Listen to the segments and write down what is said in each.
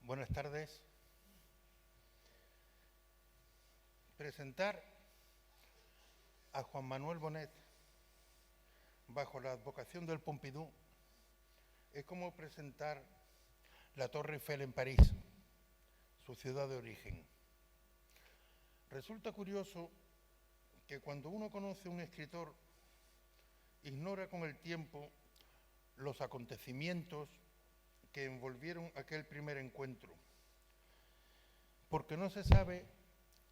Buenas tardes. Presentar a Juan Manuel Bonet bajo la advocación del Pompidou es como presentar la Torre Eiffel en París, su ciudad de origen. Resulta curioso que cuando uno conoce a un escritor, ignora con el tiempo los acontecimientos que envolvieron aquel primer encuentro, porque no se sabe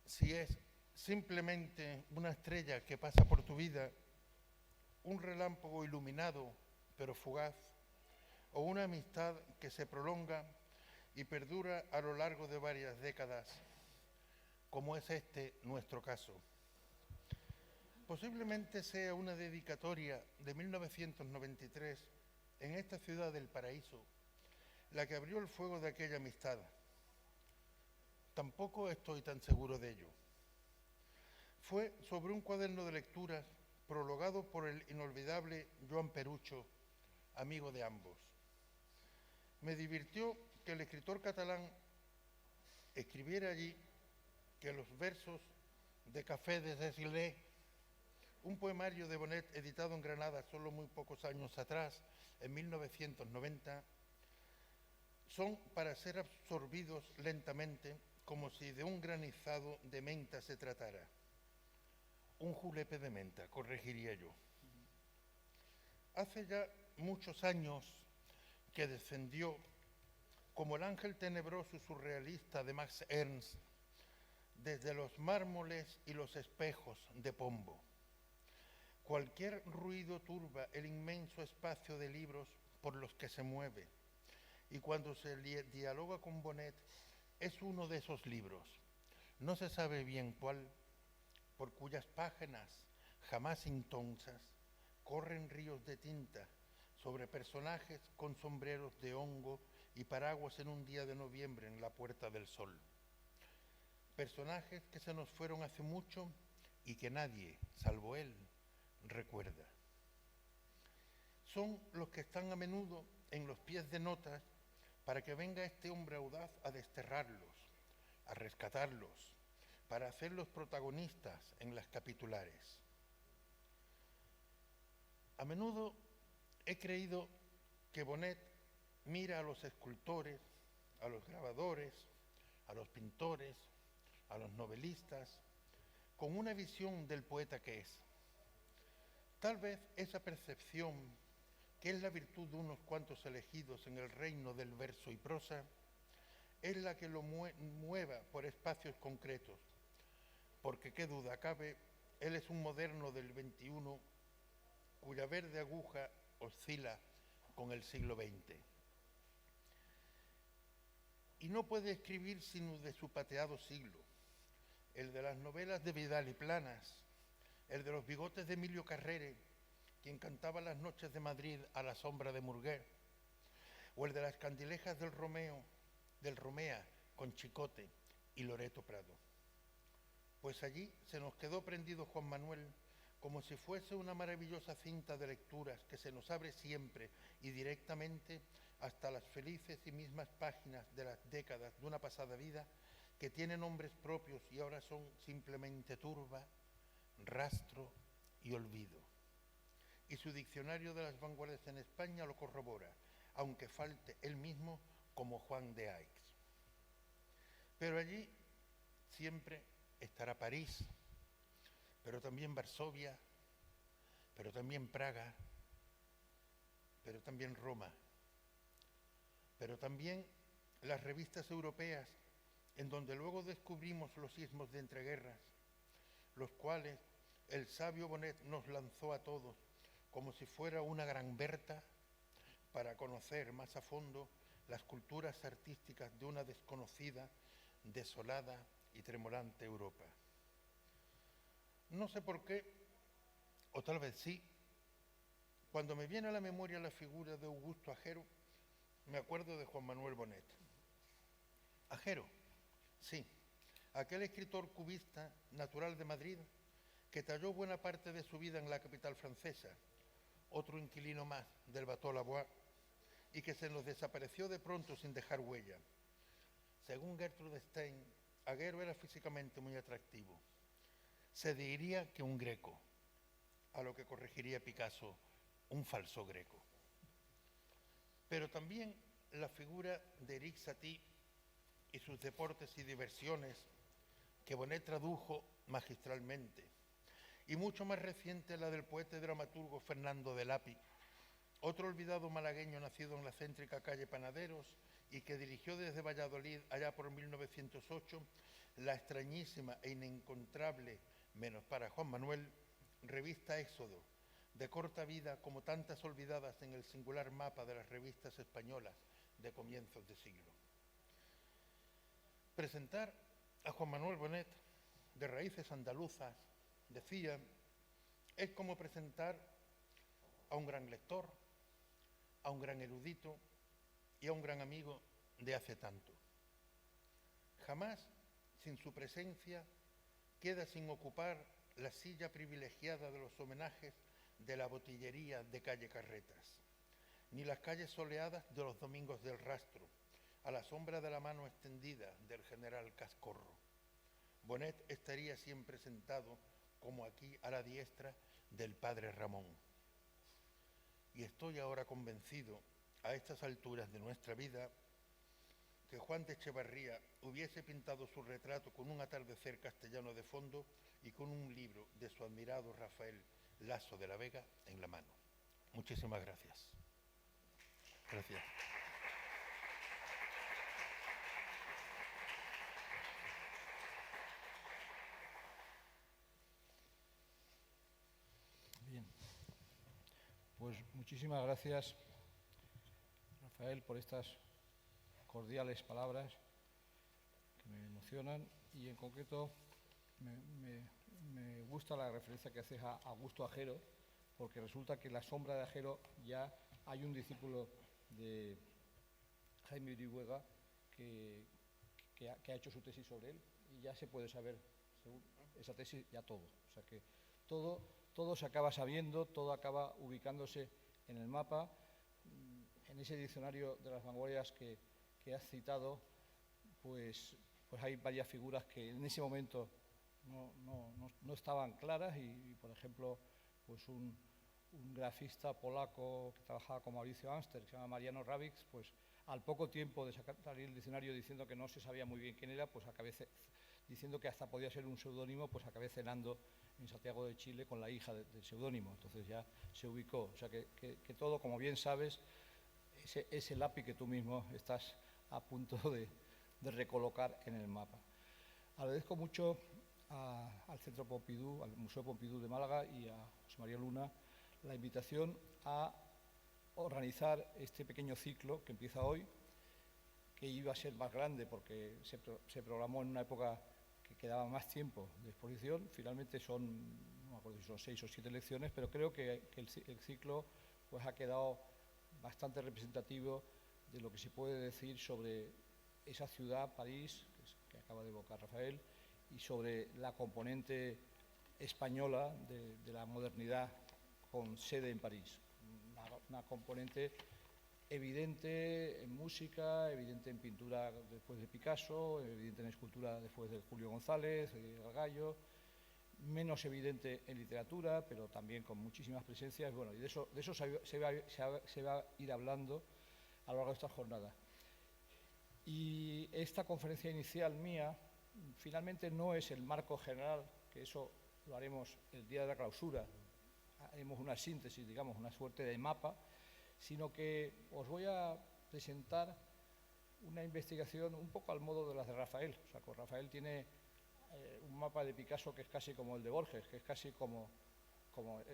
si es simplemente una estrella que pasa por tu vida, un relámpago iluminado pero fugaz, o una amistad que se prolonga y perdura a lo largo de varias décadas, como es este nuestro caso. Posiblemente sea una dedicatoria de 1993 en esta ciudad del paraíso la que abrió el fuego de aquella amistad. Tampoco estoy tan seguro de ello. Fue sobre un cuaderno de lecturas prologado por el inolvidable Joan Perucho, amigo de ambos. Me divirtió que el escritor catalán escribiera allí que los versos de Café de Desilets, un poemario de Bonet editado en Granada solo muy pocos años atrás, en 1990, son para ser absorbidos lentamente como si de un granizado de menta se tratara. Un julepe de menta, corregiría yo. Hace ya muchos años que descendió, como el ángel tenebroso y surrealista de Max Ernst, desde los mármoles y los espejos de Pombo. Cualquier ruido turba el inmenso espacio de libros por los que se mueve, y cuando se dialoga con Bonet es uno de esos libros, no se sabe bien cuál, por cuyas páginas jamás intonsas corren ríos de tinta sobre personajes con sombreros de hongo y paraguas en un día de noviembre en la Puerta del Sol. Personajes que se nos fueron hace mucho y que nadie, salvo él, recuerda. Son los que están a menudo en los pies de notas para que venga este hombre audaz a desterrarlos, a rescatarlos, para hacerlos protagonistas en las capitulares. A menudo he creído que Bonet mira a los escultores, a los grabadores, a los pintores, a los novelistas, con una visión del poeta que es. Tal vez esa percepción, que es la virtud de unos cuantos elegidos en el reino del verso y prosa, es la que lo mueva por espacios concretos, porque qué duda cabe, él es un moderno del XXI cuya verde aguja oscila con el siglo XX. Y no puede escribir sino de su pateado siglo, el de las novelas de Vidal y Planas, el de los bigotes de Emilio Carrere, quien cantaba las noches de Madrid a la sombra de Murguer, o el de las candilejas del Romea con Chicote y Loreto Prado. Pues allí se nos quedó prendido Juan Manuel como si fuese una maravillosa cinta de lecturas que se nos abre siempre y directamente hasta las felices y mismas páginas de las décadas de una pasada vida que tienen nombres propios y ahora son simplemente turba, rastro y olvido. Y su diccionario de las vanguardias en España lo corrobora, aunque falte él mismo como Juan de Aix. Pero allí siempre estará París, pero también Varsovia, pero también Praga, pero también Roma, pero también las revistas europeas, en donde luego descubrimos los ismos de entreguerras, los cuales el sabio Bonet nos lanzó a todos como si fuera una gran Berta para conocer más a fondo las culturas artísticas de una desconocida, desolada y tremolante Europa. No sé por qué, o tal vez sí, cuando me viene a la memoria la figura de Augusto Ajero, me acuerdo de Juan Manuel Bonet. Ajero, sí, aquel escritor cubista natural de Madrid que talló buena parte de su vida en la capital francesa, otro inquilino más del Bateau Labois, y que se nos desapareció de pronto sin dejar huella. Según Gertrude Stein, Agüero era físicamente muy atractivo. Se diría que un greco, a lo que corregiría Picasso, un falso greco. Pero también la figura de Éric Satie y sus deportes y diversiones, que Bonnet tradujo magistralmente, y mucho más reciente la del poeta y dramaturgo Fernando de Lapi, otro olvidado malagueño nacido en la céntrica calle Panaderos y que dirigió desde Valladolid allá por 1908 la extrañísima e inencontrable, menos para Juan Manuel, revista Éxodo, de corta vida como tantas olvidadas en el singular mapa de las revistas españolas de comienzos de siglo. Presentar a Juan Manuel Bonnet, de raíces andaluzas, decía, es como presentar a un gran lector, a un gran erudito y a un gran amigo de hace tanto. Jamás, sin su presencia, queda sin ocupar la silla privilegiada de los homenajes de la botillería de calle Carretas, ni las calles soleadas de los domingos del Rastro, a la sombra de la mano extendida del general Cascorro. Bonnet estaría siempre sentado, como aquí, a la diestra del padre Ramón. Y estoy ahora convencido, a estas alturas de nuestra vida, que Juan de Echevarría hubiese pintado su retrato con un atardecer castellano de fondo y con un libro de su admirado Rafael Lasso de la Vega en la mano. Muchísimas gracias. Gracias. Bien. Pues muchísimas gracias, Rafael, por estas cordiales palabras que me emocionan y en concreto me gusta la referencia que haces a Augusto Ajero, porque resulta que en la sombra de Ajero ya hay un discípulo de Jaime Urihuega que ha hecho su tesis sobre él y ya se puede saber, según esa tesis, ya todo. O sea que todo se acaba sabiendo, todo acaba ubicándose en el mapa. En ese diccionario de las vanguardias que has citado, pues hay varias figuras que en ese momento no estaban claras y, por ejemplo, pues un grafista polaco que trabajaba con Mauricio Amster, que se llama Mariano Ravics, pues al poco tiempo de salir el diccionario diciendo que no se sabía muy bien quién era, pues acabé diciendo que hasta podía ser un seudónimo, pues acabé cenando en Santiago de Chile con la hija del seudónimo, entonces ya se ubicó. O sea que todo, como bien sabes, ese lápiz que tú mismo estás a punto de recolocar en el mapa. Agradezco mucho al Centro Pompidou, al Museo Pompidou de Málaga y a José María Luna la invitación a organizar este pequeño ciclo que empieza hoy, que iba a ser más grande porque se programó en una época que quedaba más tiempo de exposición. Finalmente no me acuerdo si son 6 o 7 lecciones, pero creo que el ciclo pues ha quedado bastante representativo de lo que se puede decir sobre esa ciudad, París, que acaba de evocar Rafael, y sobre la componente española de la modernidad con sede en París. Una componente evidente en música, evidente en pintura después de Picasso, evidente en escultura después de Julio González, de Gallo, menos evidente en literatura, pero también con muchísimas presencias. Bueno, y de eso se va a ir hablando a lo largo de esta jornada. Y esta conferencia inicial mía, finalmente no es el marco general, que eso lo haremos el día de la clausura, haremos una síntesis, digamos, una suerte de mapa, sino que os voy a presentar una investigación un poco al modo de las de Rafael. O sea, que Rafael tiene un mapa de Picasso que es casi como el de Borges, que es casi como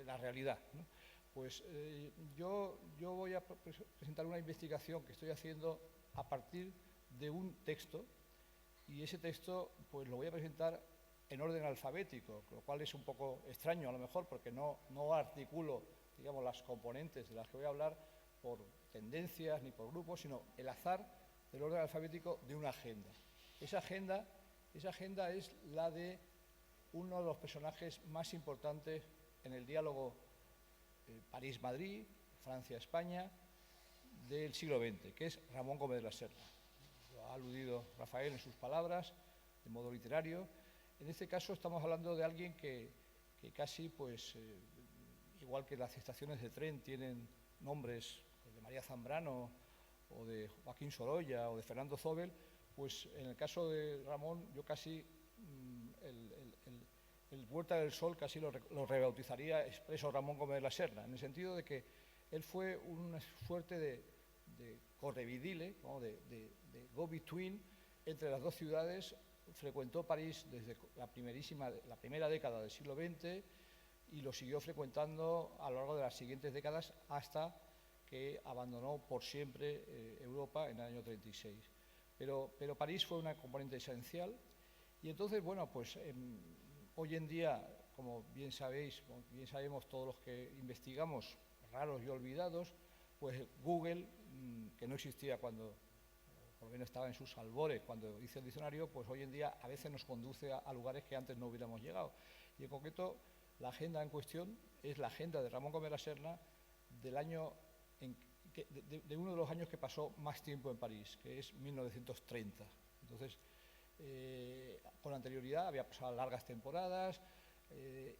la realidad, ¿no? Pues yo voy a presentar una investigación que estoy haciendo a partir de un texto, y ese texto pues lo voy a presentar en orden alfabético, lo cual es un poco extraño a lo mejor, porque no articulo, digamos, las componentes de las que voy a hablar por tendencias ni por grupos, sino el azar del orden alfabético de una agenda. Esa agenda es la de uno de los personajes más importantes en el diálogo París-Madrid, Francia-España del siglo XX, que es Ramón Gómez de la Serna. ha aludido Rafael en sus palabras, de modo literario. En este caso estamos hablando de alguien que casi, pues, igual que las estaciones de tren tienen nombres de María Zambrano o de Joaquín Sorolla o de Fernando Zobel, pues en el caso de Ramón yo casi el Huerta del Sol casi lo rebautizaría Expreso Ramón Gómez de la Serna, en el sentido de que él fue una suerte de correvidile, ¿no? de go-between entre las dos ciudades. Frecuentó París desde la primera década del siglo XX y lo siguió frecuentando a lo largo de las siguientes décadas hasta que abandonó por siempre Europa en el año 36. Pero París fue una componente esencial y entonces, bueno, pues hoy en día, como bien sabemos todos los que investigamos, raros y olvidados, pues Google, que no existía cuando, por lo menos estaba en sus albores cuando hice el diccionario, pues hoy en día a veces nos conduce a lugares que antes no hubiéramos llegado. Y en concreto, la agenda en cuestión es la agenda de Ramón Gómez de la Serna del año de uno de los años que pasó más tiempo en París, que es 1930. Entonces, con anterioridad había pasado largas temporadas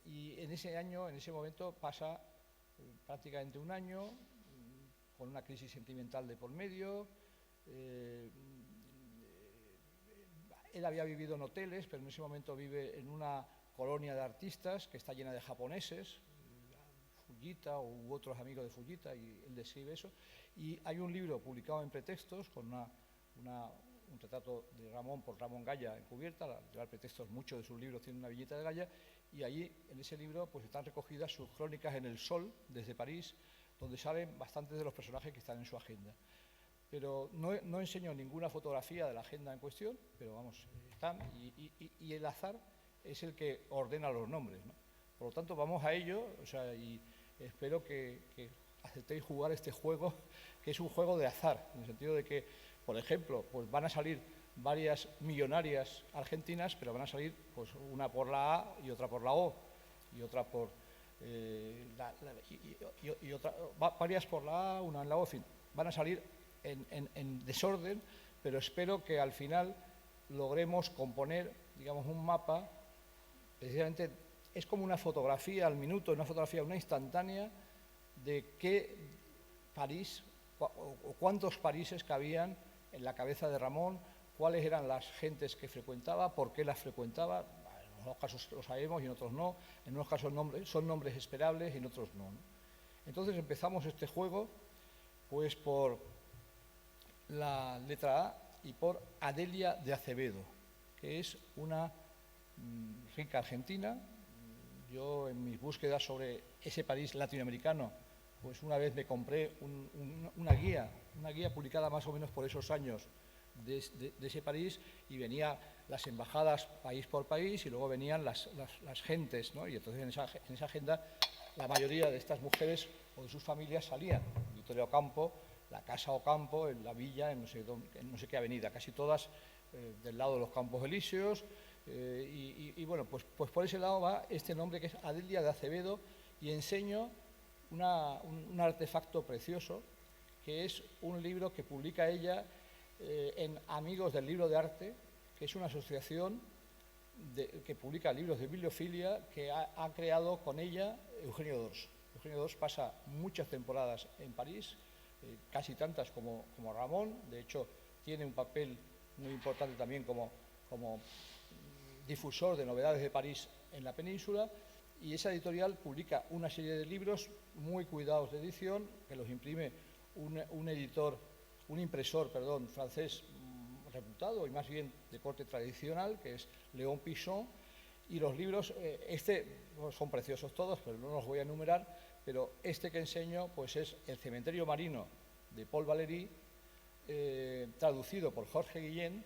y en ese año, en ese momento, pasa prácticamente un año con una crisis sentimental de por medio. Él había vivido en hoteles, pero en ese momento vive en una colonia de artistas que está llena de japoneses, Fujita u otros amigos de Fujita, y él describe eso. Y hay un libro publicado en Pretextos con un retrato de Ramón por Ramón Gaya en cubierta. Al Pretextos, muchos de sus libros tienen una viñeta de Gaya, y allí en ese libro pues están recogidas sus crónicas en el Sol desde París, donde salen bastantes de los personajes que están en su agenda. Pero no enseño ninguna fotografía de la agenda en cuestión, pero vamos, están, y el azar es el que ordena los nombres, ¿no? Por lo tanto, vamos a ello, o sea, y espero que aceptéis jugar este juego, que es un juego de azar, en el sentido de que, por ejemplo, pues van a salir varias millonarias argentinas, pero van a salir pues una por la A y otra por la O, y otra por varias por la A, una en la O, en fin, van a salir en desorden, pero espero que al final logremos componer, digamos, un mapa. Precisamente es como una fotografía al minuto, una instantánea de qué París o cuántos Paríses cabían en la cabeza de Ramón, cuáles eran las gentes que frecuentaba, por qué las frecuentaba. En unos casos lo sabemos y en otros no. En unos casos son nombres esperables y en otros no, ¿no? Entonces empezamos este juego pues por la letra A y por Adelia de Acevedo, que es una rica argentina. Yo en mis búsquedas sobre ese París latinoamericano, pues una vez me compré una guía publicada más o menos por esos años de ese París, y venía las embajadas país por país y luego venían las gentes, ¿no? Y entonces en esa agenda la mayoría de estas mujeres o de sus familias salían. Victoria Ocampo, la Casa Ocampo, en la villa, en no sé qué avenida, casi todas del lado de los Campos Elíseos. Y bueno, pues por ese lado va este nombre, que es Adelia de Acevedo, y enseño un artefacto precioso, que es un libro que publica ella en Amigos del Libro de Arte, que es una asociación que publica libros de bibliofilia que ha creado con ella Eugenio d'Ors. Eugenio d'Ors pasa muchas temporadas en París, casi tantas como Ramón. De hecho, tiene un papel muy importante también como difusor de novedades de París en la península, y esa editorial publica una serie de libros muy cuidados de edición, que los imprime un impresor francés reputado y más bien de corte tradicional, que es Léon Pichon. Y los libros, son preciosos todos, pero no los voy a enumerar, pero este que enseño pues es El cementerio marino, de Paul Valéry, traducido por Jorge Guillén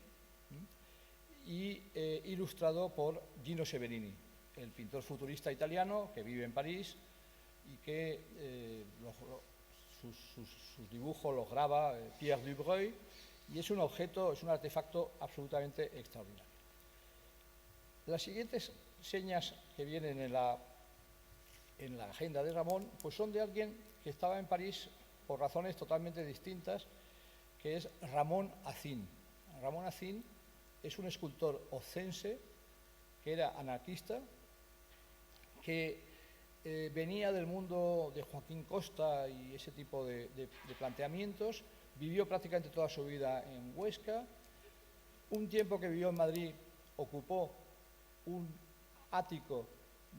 y ilustrado por Gino Severini, el pintor futurista italiano que vive en París y que sus dibujos los graba Pierre Dubreuil, y es un artefacto absolutamente extraordinario. Las siguientes señas que vienen en la agenda de Ramón pues son de alguien que estaba en París por razones totalmente distintas, que es Ramón Azin. Ramón Acín es un escultor oscense que era anarquista, que venía del mundo de Joaquín Costa y ese tipo de planteamientos, vivió prácticamente toda su vida en Huesca. Un tiempo que vivió en Madrid ocupó un ático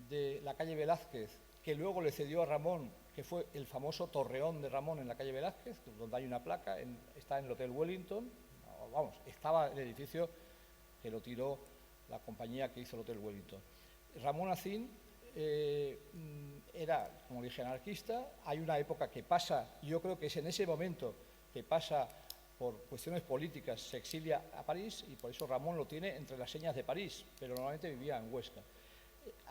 de la calle Velázquez, que luego le cedió a Ramón, que fue el famoso Torreón de Ramón en la calle Velázquez, donde hay una placa, está en el Hotel Wellington. Vamos, estaba el edificio que lo tiró la compañía que hizo el Hotel Wellington. Ramón Acín era, como dije, anarquista. Hay una época que pasa, yo creo que es en ese momento que pasa por cuestiones políticas, se exilia a París y por eso Ramón lo tiene entre las señas de París, pero normalmente vivía en Huesca.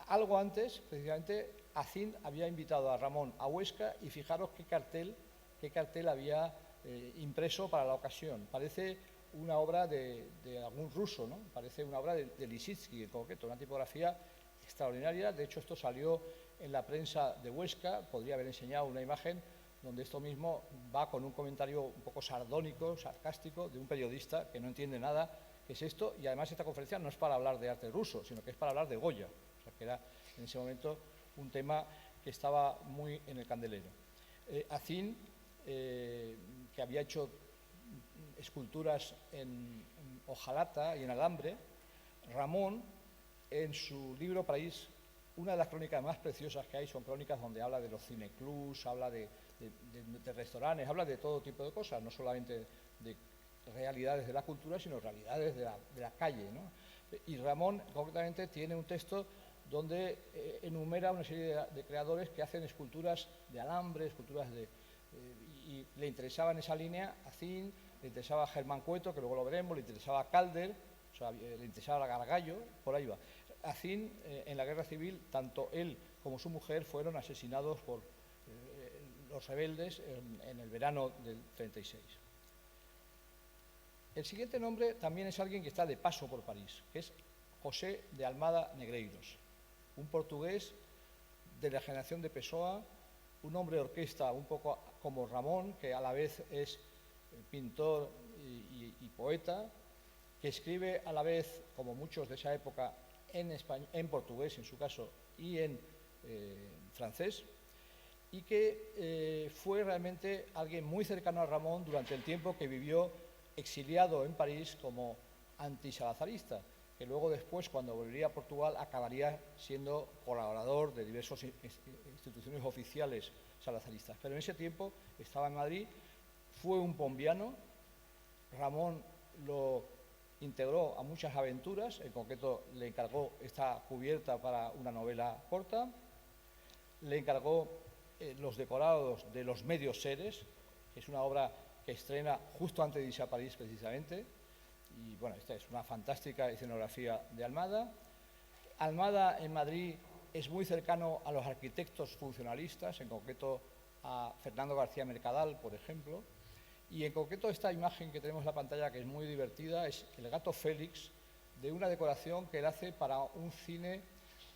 Algo antes, precisamente, Acín había invitado a Ramón a Huesca y fijaros qué cartel había impreso para la ocasión. Parece una obra de algún ruso, ¿no? Parece una obra de Lisitsky en concreto, una tipografía extraordinaria. De hecho, esto salió en la prensa de Huesca. Podría haber enseñado una imagen donde esto mismo va con un comentario un poco sardónico, sarcástico, de un periodista que no entiende nada qué es esto. Y además esta conferencia no es para hablar de arte ruso, sino que es para hablar de Goya. O sea, que era en ese momento un tema que estaba muy en el candelero. Acín, que había hecho esculturas en hojalata y en alambre. Ramón, en su libro París, una de las crónicas más preciosas que hay son crónicas donde habla de los cineclubs, habla de restaurantes, habla de todo tipo de cosas, no solamente de realidades de la cultura, sino realidades de la calle, ¿no? Y Ramón, concretamente, tiene un texto donde enumera una serie de creadores que hacen esculturas de alambre, esculturas y le interesaba en esa línea Acín, le interesaba a Germán Cueto, que luego lo veremos, le interesaba a Calder, o sea, le interesaba a Gargallo, por ahí va. Acín, en la guerra civil, tanto él como su mujer fueron asesinados por los rebeldes en el verano del 36. El siguiente nombre también es alguien que está de paso por París, que es José de Almada Negreiros, un portugués de la generación de Pessoa, un hombre de orquesta un poco como Ramón, que a la vez es pintor y poeta, que escribe a la vez, como muchos de esa época, en portugués en su caso y en francés, y que fue realmente alguien muy cercano a Ramón durante el tiempo que vivió exiliado en París como antisalazarista, que luego después, cuando volvería a Portugal, acabaría siendo colaborador de diversas instituciones oficiales salazaristas. Pero en ese tiempo estaba en Madrid, fue un pombiano. Ramón lo integró a muchas aventuras, en concreto le encargó esta cubierta para una novela corta, le encargó los decorados de Los Medios Seres, que es una obra que estrena justo antes de irse a París precisamente, y bueno, esta es una fantástica escenografía de Almada. Almada en Madrid es muy cercano a los arquitectos funcionalistas, en concreto a Fernando García Mercadal, por ejemplo, y en concreto esta imagen que tenemos en la pantalla, que es muy divertida, es el gato Félix, de una decoración que él hace para un cine,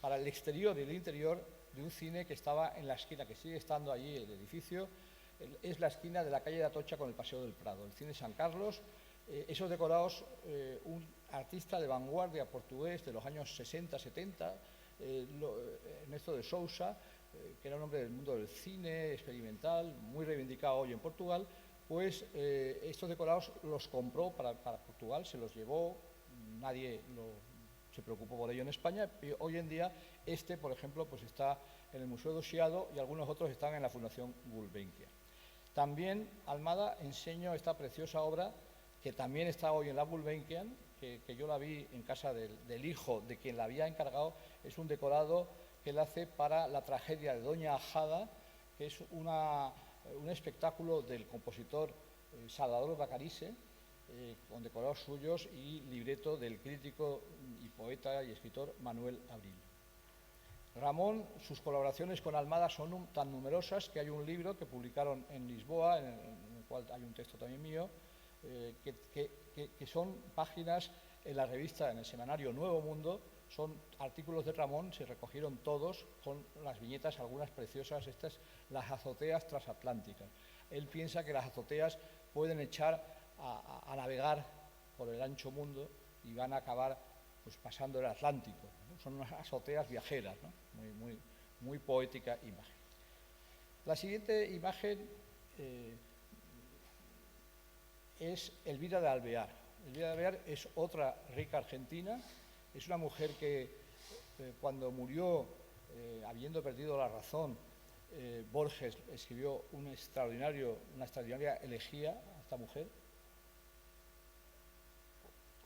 para el exterior y el interior de un cine que estaba en la esquina, que sigue estando allí el edificio, es la esquina de la calle de Atocha con el Paseo del Prado, el cine San Carlos. Esos decorados, un artista de vanguardia portugués de los años 60-70, Ernesto de Sousa, que era un hombre del mundo del cine experimental, muy reivindicado hoy en Portugal, pues estos decorados los compró para Portugal, se los llevó, nadie se preocupó por ello en España, y hoy en día por ejemplo, pues está en el Museo do Chiado y algunos otros están en la Fundación Gulbenkian. También Almada enseñó esta preciosa obra, que también está hoy en la Gulbenkian, que yo la vi en casa del hijo de quien la había encargado. Es un decorado que él hace para la tragedia de Doña Ajada, que es un espectáculo del compositor Salvador Bacarice, con decorados suyos y libreto del crítico y poeta y escritor Manuel Abril. Ramón, sus colaboraciones con Almada son tan numerosas que hay un libro que publicaron en Lisboa, en el cual hay un texto también mío, que son páginas en la revista, en el semanario Nuevo Mundo, son artículos de Ramón, se recogieron todos con las viñetas, algunas preciosas, estas, las azoteas transatlánticas. Él piensa que las azoteas pueden echar a navegar por el ancho mundo y van a acabar pues, pasando el Atlántico, ¿no? Son unas azoteas viajeras, ¿no? Muy poética imagen. La siguiente imagen es Elvira de Alvear. Elvira de Alvear es otra rica argentina, es una mujer que cuando murió, habiendo perdido la razón, Borges escribió una extraordinaria elegía a esta mujer.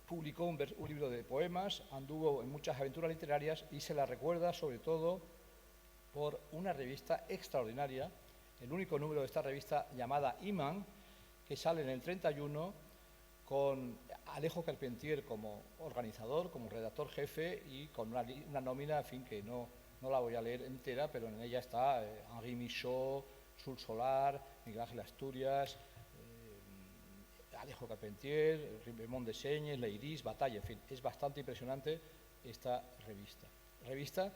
Publicó un libro de poemas, anduvo en muchas aventuras literarias y se la recuerda sobre todo por una revista extraordinaria, el único número de esta revista llamada Imán, que sale en el 31 con Alejo Carpentier como organizador, como redactor jefe y con una nómina, en fin, que no la voy a leer entera, pero en ella está Henri Michaud, Sul Solar, Miguel Ángel Asturias, Alejo Carpentier, Raymond Desaigne, Leiris, Batalla, en fin, es bastante impresionante esta revista. Revista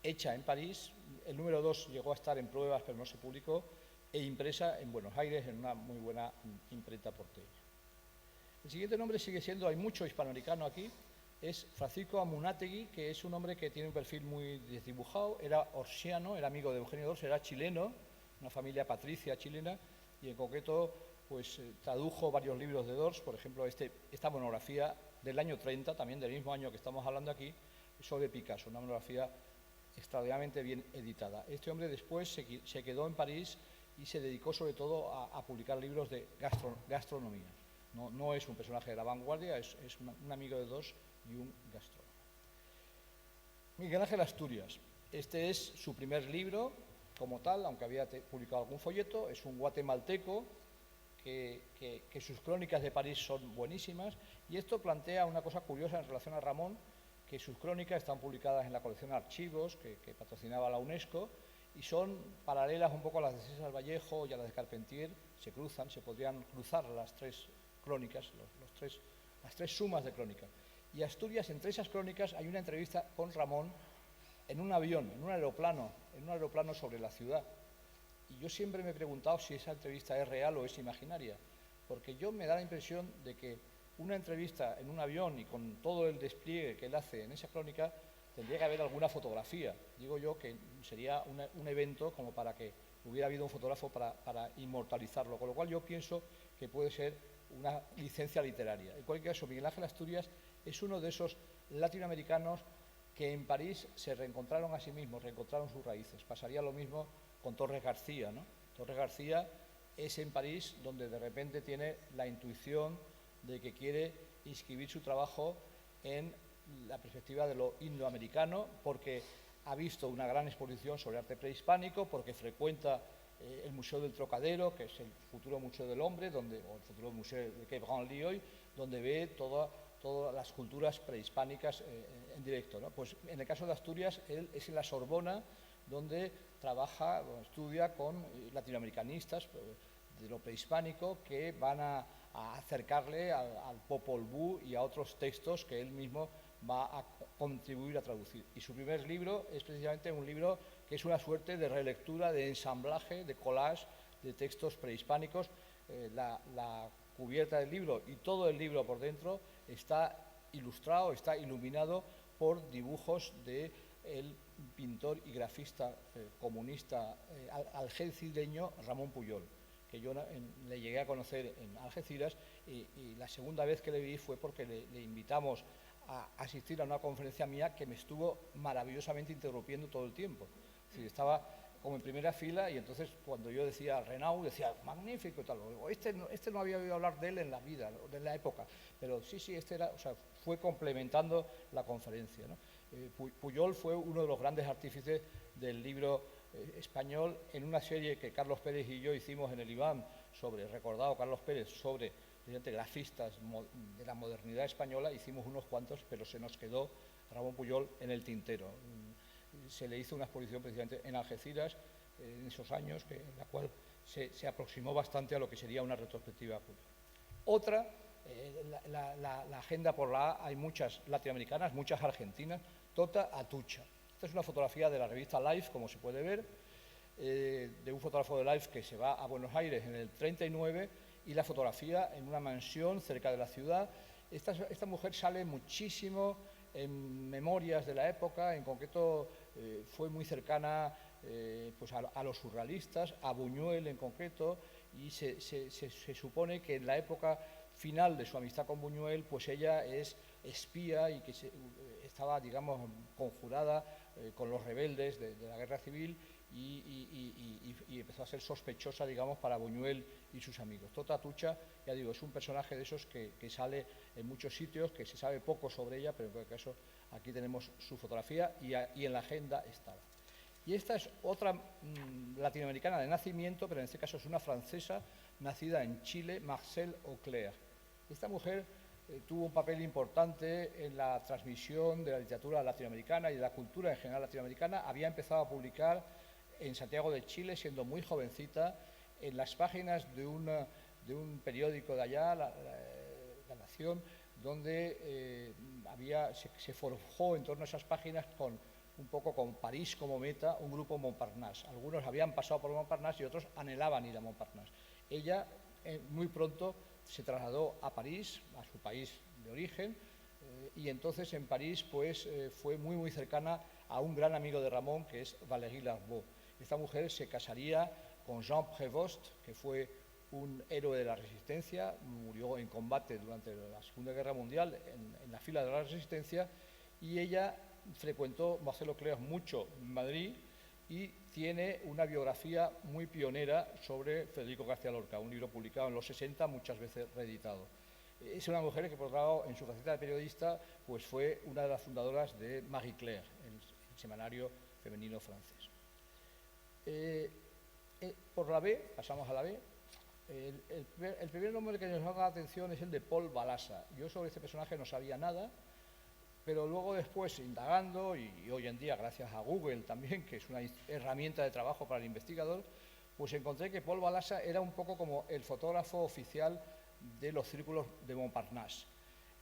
hecha en París, el número 2 llegó a estar en pruebas pero no se publicó, e impresa en Buenos Aires en una muy buena imprenta porteña. El siguiente nombre sigue siendo, hay mucho hispanoamericano aquí, es Francisco Amunátegui, que es un hombre que tiene un perfil muy desdibujado, era orsiano, era amigo de Eugenio d'Ors, era chileno, una familia patricia chilena, y en concreto pues tradujo varios libros de d'Ors, por ejemplo esta monografía del año 30, también del mismo año que estamos hablando aquí, sobre Picasso, una monografía extraordinariamente bien editada. Este hombre después se quedó en París y se dedicó sobre todo a publicar libros de gastronomía. No es un personaje de la vanguardia, es un amigo de d'Ors y un gastrónomo. Miguel Ángel Asturias. Este es su primer libro como tal, aunque había publicado algún folleto. Es un guatemalteco que sus crónicas de París son buenísimas, y esto plantea una cosa curiosa en relación a Ramón, que sus crónicas están publicadas en la colección Archivos, que patrocinaba la UNESCO, y son paralelas un poco a las de César Vallejo y a las de Carpentier. Se podrían cruzar las tres crónicas, las tres sumas de crónicas. Y Asturias, entre esas crónicas, hay una entrevista con Ramón en un avión, en un aeroplano sobre la ciudad. Y yo siempre me he preguntado si esa entrevista es real o es imaginaria, porque yo me da la impresión de que una entrevista en un avión y con todo el despliegue que él hace en esa crónica, tendría que haber alguna fotografía. Digo yo que sería un evento como para que hubiera habido un fotógrafo para inmortalizarlo, con lo cual yo pienso que puede ser una licencia literaria. En cualquier caso, Miguel Ángel Asturias es uno de esos latinoamericanos que en París se reencontraron a sí mismos, reencontraron sus raíces. Pasaría lo mismo con Torres García, ¿no? Torres García es en París donde de repente tiene la intuición de que quiere inscribir su trabajo en la perspectiva de lo indoamericano, porque ha visto una gran exposición sobre arte prehispánico, porque frecuenta el Museo del Trocadero, que es el futuro Museo del Hombre, o el futuro Museo de Quai Branly hoy, donde ve todas las culturas prehispánicas en directo, ¿no? Pues en el caso de Asturias, él es en la Sorbona, donde estudia con latinoamericanistas de lo prehispánico que van a acercarle al Popol Vuh y a otros textos que él mismo va a contribuir a traducir. Y su primer libro es precisamente un libro que es una suerte de relectura, de ensamblaje, de collage de textos prehispánicos. La cubierta del libro y todo el libro por dentro está ilustrado, está iluminado por dibujos del pintor y grafista comunista algecireño Ramón Pujol, que yo le llegué a conocer en Algeciras, y la segunda vez que le vi fue porque le invitamos a asistir a una conferencia mía que me estuvo maravillosamente interrumpiendo todo el tiempo. Es decir, estaba como en primera fila, y entonces cuando yo decía Renaud, decía magnífico y tal. Este no había oído hablar de él en la vida, en la época, pero sí, fue complementando la conferencia, ¿no? Pujol fue uno de los grandes artífices del libro español, en una serie que Carlos Pérez y yo hicimos en el IBAM recordado Carlos Pérez, sobre grafistas de la modernidad española. Hicimos unos cuantos, pero se nos quedó Ramón Pujol en el tintero. Se le hizo una exposición precisamente en Algeciras en esos años, en la cual se aproximó bastante a lo que sería una retrospectiva Pujol. Otra, la agenda por la A, hay muchas latinoamericanas, muchas argentinas. Tota Atucha. Esta es una fotografía de la revista Life, como se puede ver, de un fotógrafo de Life que se va a Buenos Aires en el 39, y la fotografía en una mansión cerca de la ciudad, Esta mujer sale muchísimo en memorias de la época, en concreto fue muy cercana pues a los surrealistas, a Buñuel en concreto, y se supone que en la época final de su amistad con Buñuel, pues ella es espía y que estaba, digamos, conjurada con los rebeldes de la guerra civil y empezó a ser sospechosa, digamos, para Buñuel y sus amigos. Tota Atucha, ya digo, es un personaje de esos que sale en muchos sitios, que se sabe poco sobre ella, pero en cualquier caso aquí tenemos su fotografía y en la agenda estaba. Y esta es otra latinoamericana de nacimiento, pero en este caso es una francesa nacida en Chile, Marcelle Auclair. Esta mujer tuvo un papel importante en la transmisión de la literatura latinoamericana y de la cultura en general latinoamericana. Había empezado a publicar en Santiago de Chile, siendo muy jovencita, en las páginas de un periódico de allá, La Nación, donde se forjó en torno a esas páginas un poco con París como meta, un grupo Montparnasse. Algunos habían pasado por Montparnasse y otros anhelaban ir a Montparnasse. Ella muy pronto se trasladó a París, a su país de origen, y entonces en París pues, fue muy cercana a un gran amigo de Ramón, que es Valéry Larbaud. Esta mujer se casaría con Jean Prévost, que fue un héroe de la Resistencia, murió en combate durante la Segunda Guerra Mundial en la fila de la Resistencia, y ella frecuentó Marcelle Auclair mucho en Madrid y tiene una biografía muy pionera sobre Federico García Lorca, un libro publicado en los 60, muchas veces reeditado. Es una mujer que, por otro lado, en su faceta de periodista, pues fue una de las fundadoras de Marie Claire, el semanario femenino francés. Por la B, pasamos a la B. El primer nombre que nos llama la atención es el de Paul Balassa. Yo sobre este personaje no sabía nada, pero luego después, indagando, y hoy en día gracias a Google también, que es una herramienta de trabajo para el investigador, pues encontré que Paul Balassa era un poco como el fotógrafo oficial de los círculos de Montparnasse.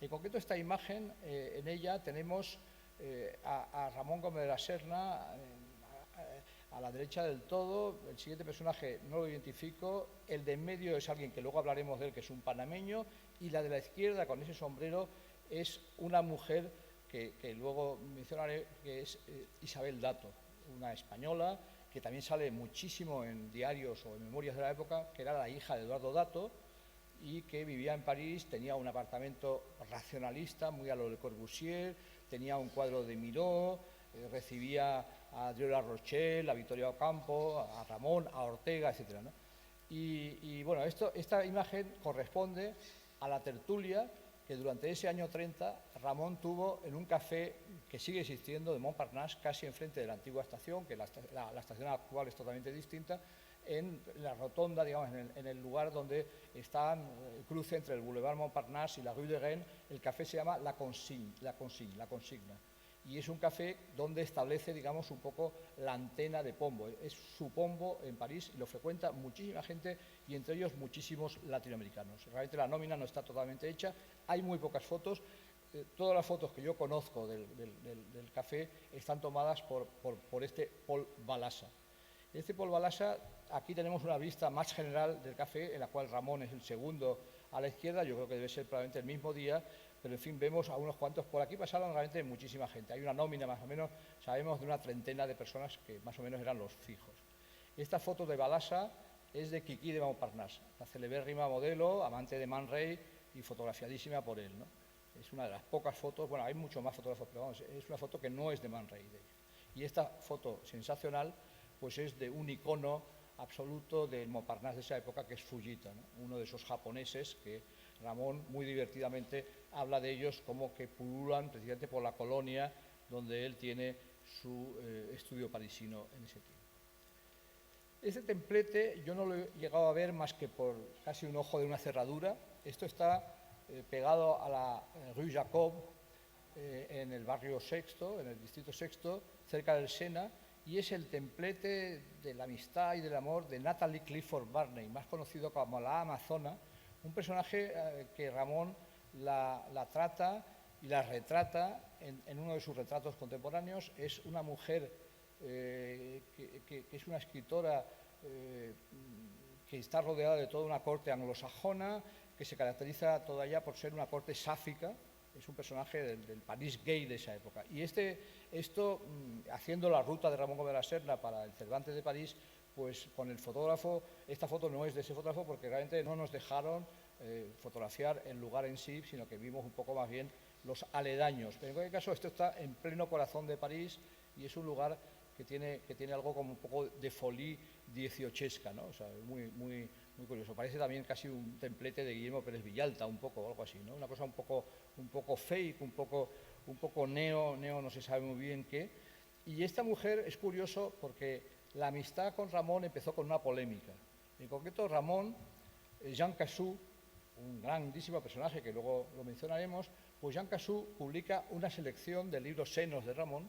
En concreto, esta imagen, en ella tenemos a Ramón Gómez de la Serna, a la derecha del todo. El siguiente personaje no lo identifico, el de en medio es alguien que luego hablaremos de él, que es un panameño, y la de la izquierda, con ese sombrero, es una mujer que luego mencionaré, que es Isabel Dato, una española que también sale muchísimo en diarios o en memorias de la época, que era la hija de Eduardo Dato y que vivía en París, tenía un apartamento racionalista muy a lo de Corbusier, tenía un cuadro de Miró, recibía a Dieu La Rochelle, a Victoria Ocampo, a Ramón, a Ortega, etc., ¿no? Y bueno, esta imagen corresponde a la tertulia que durante ese año 30 Ramón tuvo en un café que sigue existiendo de Montparnasse, casi enfrente de la antigua estación, que la estación actual es totalmente distinta, en la rotonda, digamos, en el lugar donde está el cruce entre el Boulevard Montparnasse y la Rue de Rennes. El café se llama La Consigna. Y es un café donde establece, digamos, un poco la antena de Pombo. Es su Pombo en París y lo frecuenta muchísima gente y entre ellos muchísimos latinoamericanos. Realmente la nómina no está totalmente hecha, hay muy pocas fotos. Todas las fotos que yo conozco del café están tomadas por este Paul Balassa. Este Paul Balassa, aquí tenemos una vista más general del café, en la cual Ramón es el segundo a la izquierda, yo creo que debe ser probablemente el mismo día, pero en fin, vemos a unos cuantos. Por aquí pasaron realmente muchísima gente. Hay una nómina más o menos, sabemos de una treintena de personas que más o menos eran los fijos. Esta foto de Balassa es de Kiki de Montparnasse, la celebérrima modelo, amante de Man Ray y fotografiadísima por él, ¿no? Es una de las pocas fotos, bueno, hay mucho más fotógrafos, pero vamos, es una foto que no es de Man Ray. Y esta foto sensacional, pues es de un icono absoluto del Montparnasse de esa época, que es Fujita, ¿no? Uno de esos japoneses que Ramón muy divertidamente habla de ellos como que pululan precisamente por la colonia donde él tiene su estudio parisino en ese tiempo. Este templete yo no lo he llegado a ver más que por casi un ojo de una cerradura. Esto está pegado a la Rue Jacob, en el barrio Sexto, en el distrito Sexto, cerca del Sena, y es el templete de la amistad y del amor de Natalie Clifford Barney, más conocido como la Amazona, un personaje que Ramón la trata y la retrata en uno de sus retratos contemporáneos. Es una mujer que es una escritora que está rodeada de toda una corte anglosajona, que se caracteriza todavía por ser una corte sáfica, es un personaje del París gay de esa época. Y esto, haciendo la ruta de Ramón Gómez de la Serna para el Cervantes de París, pues con el fotógrafo, esta foto no es de ese fotógrafo porque realmente no nos dejaron fotografiar el lugar en sí, sino que vimos un poco más bien los aledaños. Pero en cualquier caso, esto está en pleno corazón de París y es un lugar que tiene algo como un poco de folie dieciochesca, ¿no? O sea, muy curioso. Parece también casi un templete de Guillermo Pérez Villalta, un poco, algo así, ¿no? Una cosa un poco fake, un poco neo, no se sabe muy bien qué. Y esta mujer es curioso porque la amistad con Ramón empezó con una polémica. En concreto, Ramón, Jean Cassou, un grandísimo personaje que luego lo mencionaremos, pues Jean Cassou publica una selección del libro Senos de Ramón,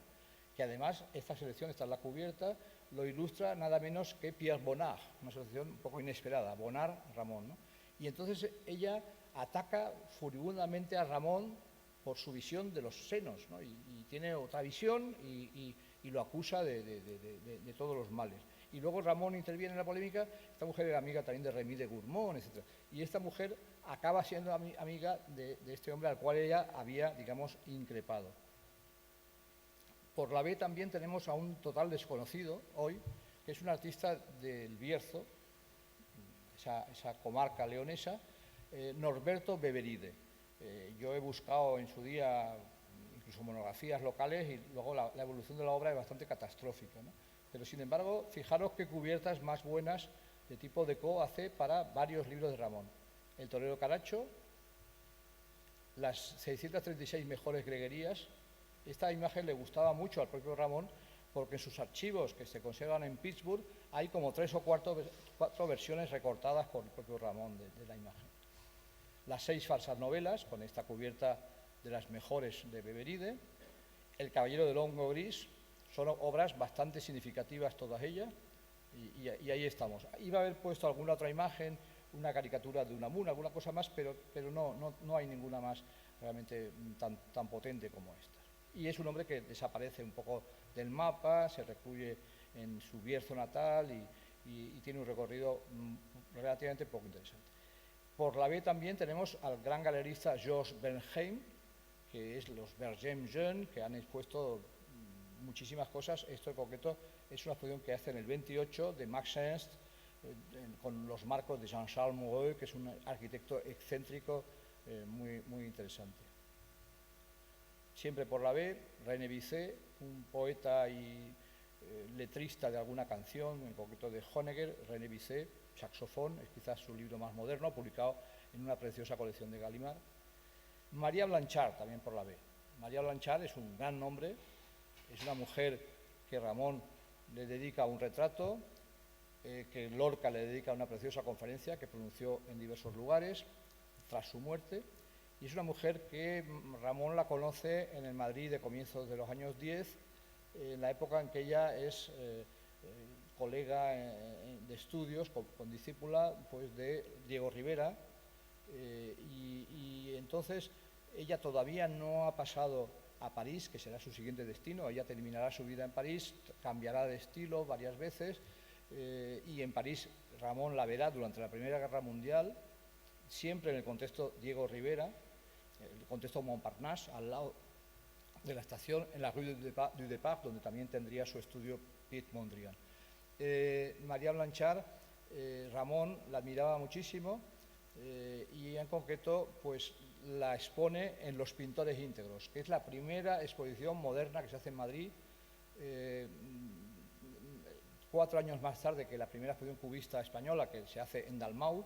que además esta selección está en la cubierta, lo ilustra nada menos que Pierre Bonnard, una selección un poco inesperada, Bonnard, Ramón, ¿no? Y entonces ella ataca furibundamente a Ramón por su visión de los senos, ¿no? Y tiene otra visión y lo acusa de todos los males. Y luego Ramón interviene en la polémica, esta mujer era amiga también de Rémy de Gourmont, etc. Y esta mujer acaba siendo amiga de este hombre al cual ella había, digamos, increpado. Por la B también tenemos a un total desconocido hoy, que es un artista del Bierzo, esa comarca leonesa, Norberto Beveride. Yo he buscado en su día incluso monografías locales y luego la evolución de la obra es bastante catastrófica, ¿no? Pero sin embargo, fijaros qué cubiertas más buenas de tipo deco hace para varios libros de Ramón. El torero Caracho, las 636 mejores greguerías. Esta imagen le gustaba mucho al propio Ramón porque en sus archivos que se conservan en Pittsburgh hay como 3 o 4 versiones recortadas por el propio Ramón de la imagen. Las 6 falsas novelas, con esta cubierta de las mejores de Beveride. El Caballero del Hongo Gris, son obras bastante significativas todas ellas y ahí estamos. Iba a haber puesto alguna otra imagen, una caricatura de Unamuno, alguna cosa más, pero no hay ninguna más realmente tan potente como esta. Y es un hombre que desaparece un poco del mapa, se recluye en su Bierzo natal y tiene un recorrido relativamente poco interesante. Por la B también tenemos al gran galerista Georges Bernheim, que es los Bergem Jeunes, que han expuesto muchísimas cosas. Esto en concreto es una exposición que hace en el 28 de Max Ernst, con los marcos de Jean-Charles Moreau, que es un arquitecto excéntrico muy interesante. Siempre por la B, René Bizet, un poeta y letrista de alguna canción, en concreto de Honegger. René Bizet, Saxofón, es quizás su libro más moderno, publicado en una preciosa colección de Gallimard. María Blanchard, también por la B. María Blanchard es un gran nombre, es una mujer que Ramón le dedica un retrato, que Lorca le dedica una preciosa conferencia que pronunció en diversos lugares tras su muerte. Y es una mujer que Ramón la conoce en el Madrid de comienzos de los años 10, en la época en que ella es colega de estudios, con discípula pues, de Diego Rivera, y entonces ella todavía no ha pasado a París, que será su siguiente destino. Ella terminará su vida en París, cambiará de estilo varias veces, y en París Ramón la verá durante la Primera Guerra Mundial, siempre en el contexto Diego Rivera, el contexto Montparnasse, al lado de la estación, en la Rue du Départ, donde también tendría su estudio Piet Mondrian. María Blanchard, Ramón la admiraba muchísimo y en concreto pues la expone en Los Pintores Íntegros, que es la primera exposición moderna que se hace en Madrid, 4 años más tarde que la primera exposición cubista española que se hace en Dalmau.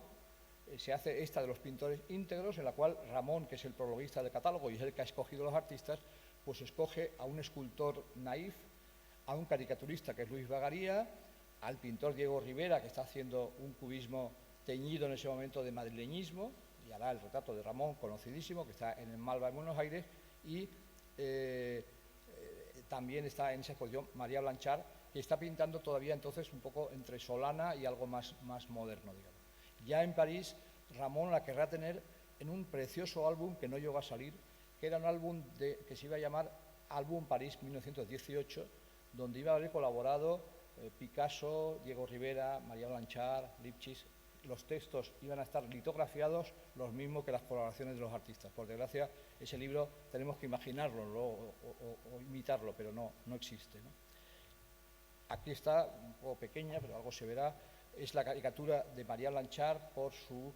Se hace esta de Los Pintores Íntegros, en la cual Ramón, que es el prologuista del catálogo y es el que ha escogido los artistas, pues escoge a un escultor naif, a un caricaturista que es Luis Bagaría, al pintor Diego Rivera, que está haciendo un cubismo teñido en ese momento de madrileñismo, y hará el retrato de Ramón, conocidísimo, que está en el Malva en Buenos Aires, y también está en esa exposición María Blanchard, que está pintando todavía entonces un poco entre Solana y algo más moderno, digamos. Ya en París, Ramón la querrá tener en un precioso álbum que no llegó a salir, que era un álbum que se iba a llamar Álbum París 1918, donde iba a haber colaborado Picasso, Diego Rivera, María Blanchard, Lipchitz, los textos iban a estar litografiados, los mismos que las colaboraciones de los artistas. Por desgracia, ese libro tenemos que imaginarlo o imitarlo, pero no existe, ¿no? Aquí está, un poco pequeña, pero algo se verá, es la caricatura de María Blanchard por su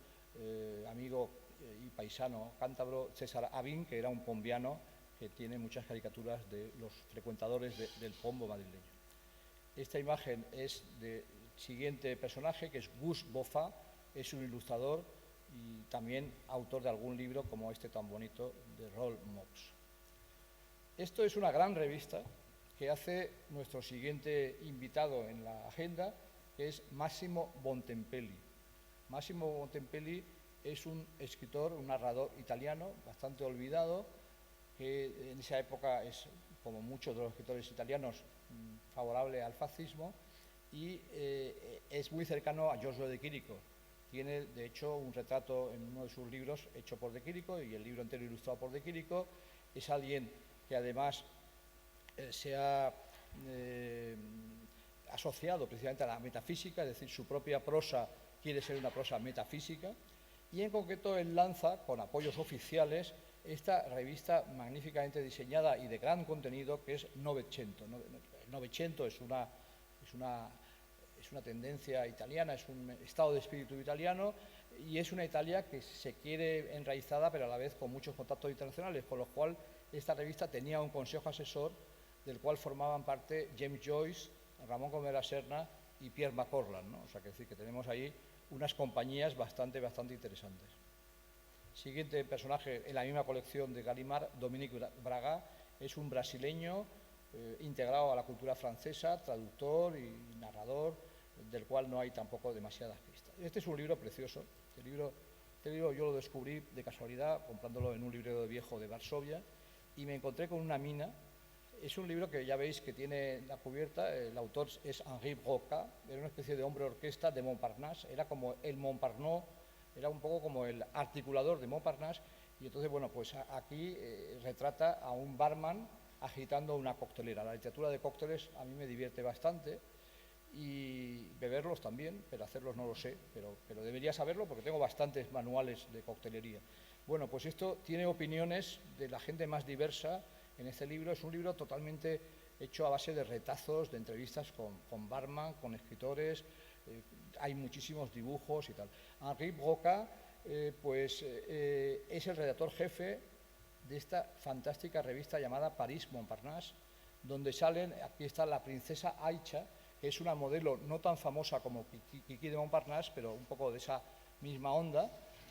amigo y paisano cántabro César Avín, que era un pombiano que tiene muchas caricaturas de los frecuentadores del pombo madrileño. Esta imagen es del siguiente personaje, que es Gus Bofa, es un ilustrador y también autor de algún libro como este tan bonito de Roll Mops. Esto es una gran revista que hace nuestro siguiente invitado en la agenda, que es Massimo Bontempelli. Massimo Bontempelli es un escritor, un narrador italiano, bastante olvidado, que en esa época es, como muchos de los escritores italianos, favorable al fascismo y es muy cercano a Giorgio de Chirico. Tiene, de hecho, un retrato en uno de sus libros hecho por de Chirico y el libro entero ilustrado por de Chirico. Es alguien que además se ha asociado precisamente a la metafísica, es decir, su propia prosa quiere ser una prosa metafísica, y en concreto él lanza, con apoyos oficiales, esta revista magníficamente diseñada y de gran contenido que es Novecento. Novecento es una tendencia italiana, es un estado de espíritu italiano y es una Italia que se quiere enraizada, pero a la vez con muchos contactos internacionales, con lo cual esta revista tenía un consejo asesor del cual formaban parte James Joyce, Ramón Gómez de la Serna y Pierre McCorland, ¿no? O sea, que decir que tenemos ahí unas compañías bastante interesantes. Siguiente personaje en la misma colección de Gallimard, Dominique Braga, es un brasileño integrado a la cultura francesa, traductor y narrador, del cual no hay tampoco demasiadas pistas. Este es un libro precioso. Este libro yo lo descubrí de casualidad comprándolo en un librero de viejo de Varsovia y me encontré con una mina. Es un libro que ya veis que tiene la cubierta, el autor es Henri Broca, era una especie de hombre orquesta de Montparnasse, era como el Montparnasse, era un poco como el articulador de Montparnasse, y entonces, bueno, pues aquí retrata a un barman agitando una coctelera. La literatura de cócteles a mí me divierte bastante, y beberlos también, pero hacerlos no lo sé, pero debería saberlo porque tengo bastantes manuales de coctelería. Bueno, pues esto tiene opiniones de la gente más diversa en este libro. Es un libro totalmente hecho a base de retazos, de entrevistas con barman, con escritores, hay muchísimos dibujos y tal. Henri Broca es el redactor jefe de esta fantástica revista llamada París Montparnasse, donde salen, aquí está la princesa Aicha, que es una modelo no tan famosa como Kiki de Montparnasse, pero un poco de esa misma onda,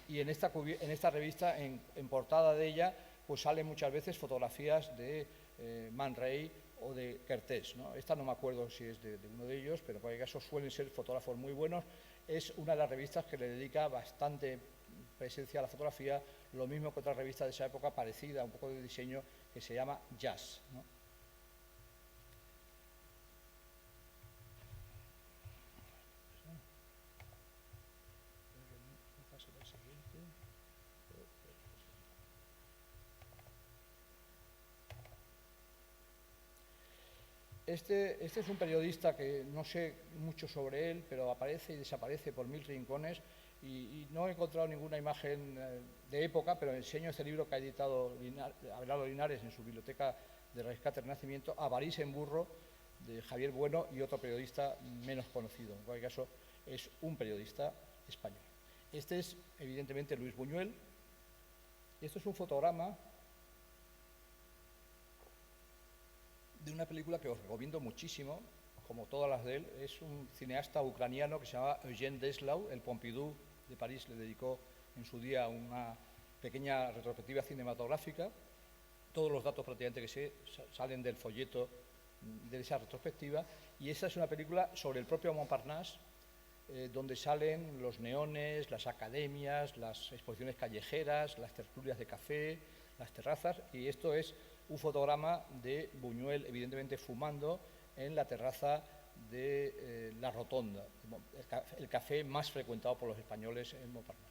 y en esta revista, en portada de ella, pues salen muchas veces fotografías de Man Ray o de Kertész, ¿no? Esta no me acuerdo si es de uno de ellos, pero en cualquier caso suelen ser fotógrafos muy buenos. Es una de las revistas que le dedica bastante presencia a la fotografía, lo mismo que otra revista de esa época parecida, un poco de diseño, que se llama Jazz, ¿no? Este es un periodista que no sé mucho sobre él, pero aparece y desaparece por mil rincones y no he encontrado ninguna imagen de época, pero enseño este libro que ha editado Abelardo Linares en su biblioteca de Rescate Renacimiento, Avarís en burro, de Javier Bueno y otro periodista menos conocido. En cualquier caso, es un periodista español. Este es, evidentemente, Luis Buñuel. Esto es un fotograma de una película que os recomiendo muchísimo, como todas las de él. Es un cineasta ucraniano que se llama Eugène Dessau. El Pompidou de París le dedicó en su día una pequeña retrospectiva cinematográfica. Todos los datos prácticamente que sé salen del folleto de esa retrospectiva, y esa es una película sobre el propio Montparnasse, donde salen los neones, las academias, las exposiciones callejeras, las tertulias de café, las terrazas, y esto es un fotograma de Buñuel, evidentemente fumando, en la terraza de la Rotonda, el café más frecuentado por los españoles en Montparnasse.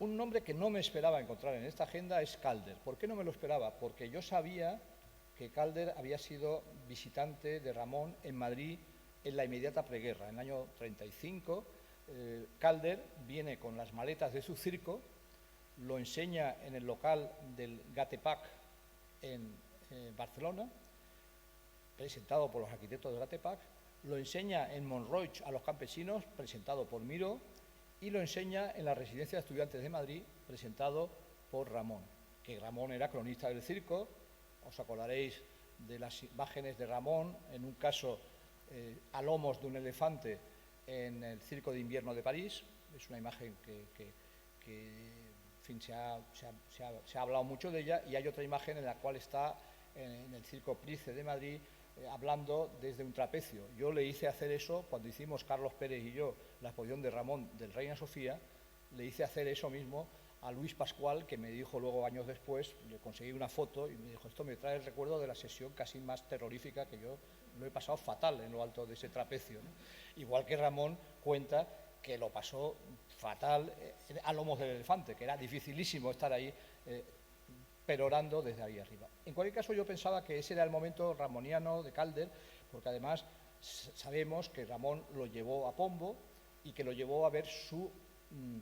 Un nombre que no me esperaba encontrar en esta agenda es Calder. ¿Por qué no me lo esperaba? Porque yo sabía que Calder había sido visitante de Ramón en Madrid en la inmediata preguerra, en el año 35, Calder viene con las maletas de su circo, lo enseña en el local del Gatepac en Barcelona, presentado por los arquitectos del Gatepac, lo enseña en Montroig a los campesinos, presentado por Miró, y lo enseña en la Residencia de Estudiantes de Madrid, presentado por Ramón, que Ramón era cronista del circo. Os acordaréis de las imágenes de Ramón, en un caso a lomos de un elefante en el Circo de Invierno de París. Es una imagen que en fin, se ha hablado mucho de ella, y hay otra imagen en la cual está en el Circo Price de Madrid hablando desde un trapecio. Yo le hice hacer eso cuando hicimos Carlos Pérez y yo la exposición de Ramón del Reina Sofía, le hice hacer eso mismo a Luis Pascual, que me dijo luego años después, le conseguí una foto y me dijo, esto me trae el recuerdo de la sesión casi más terrorífica que yo lo he pasado fatal en lo alto de ese trapecio, ¿no? Igual que Ramón cuenta que lo pasó fatal a lomos del elefante, que era dificilísimo estar ahí perorando desde ahí arriba. En cualquier caso, yo pensaba que ese era el momento ramoniano de Calder, porque además sabemos que Ramón lo llevó a Pombo y que lo llevó a ver su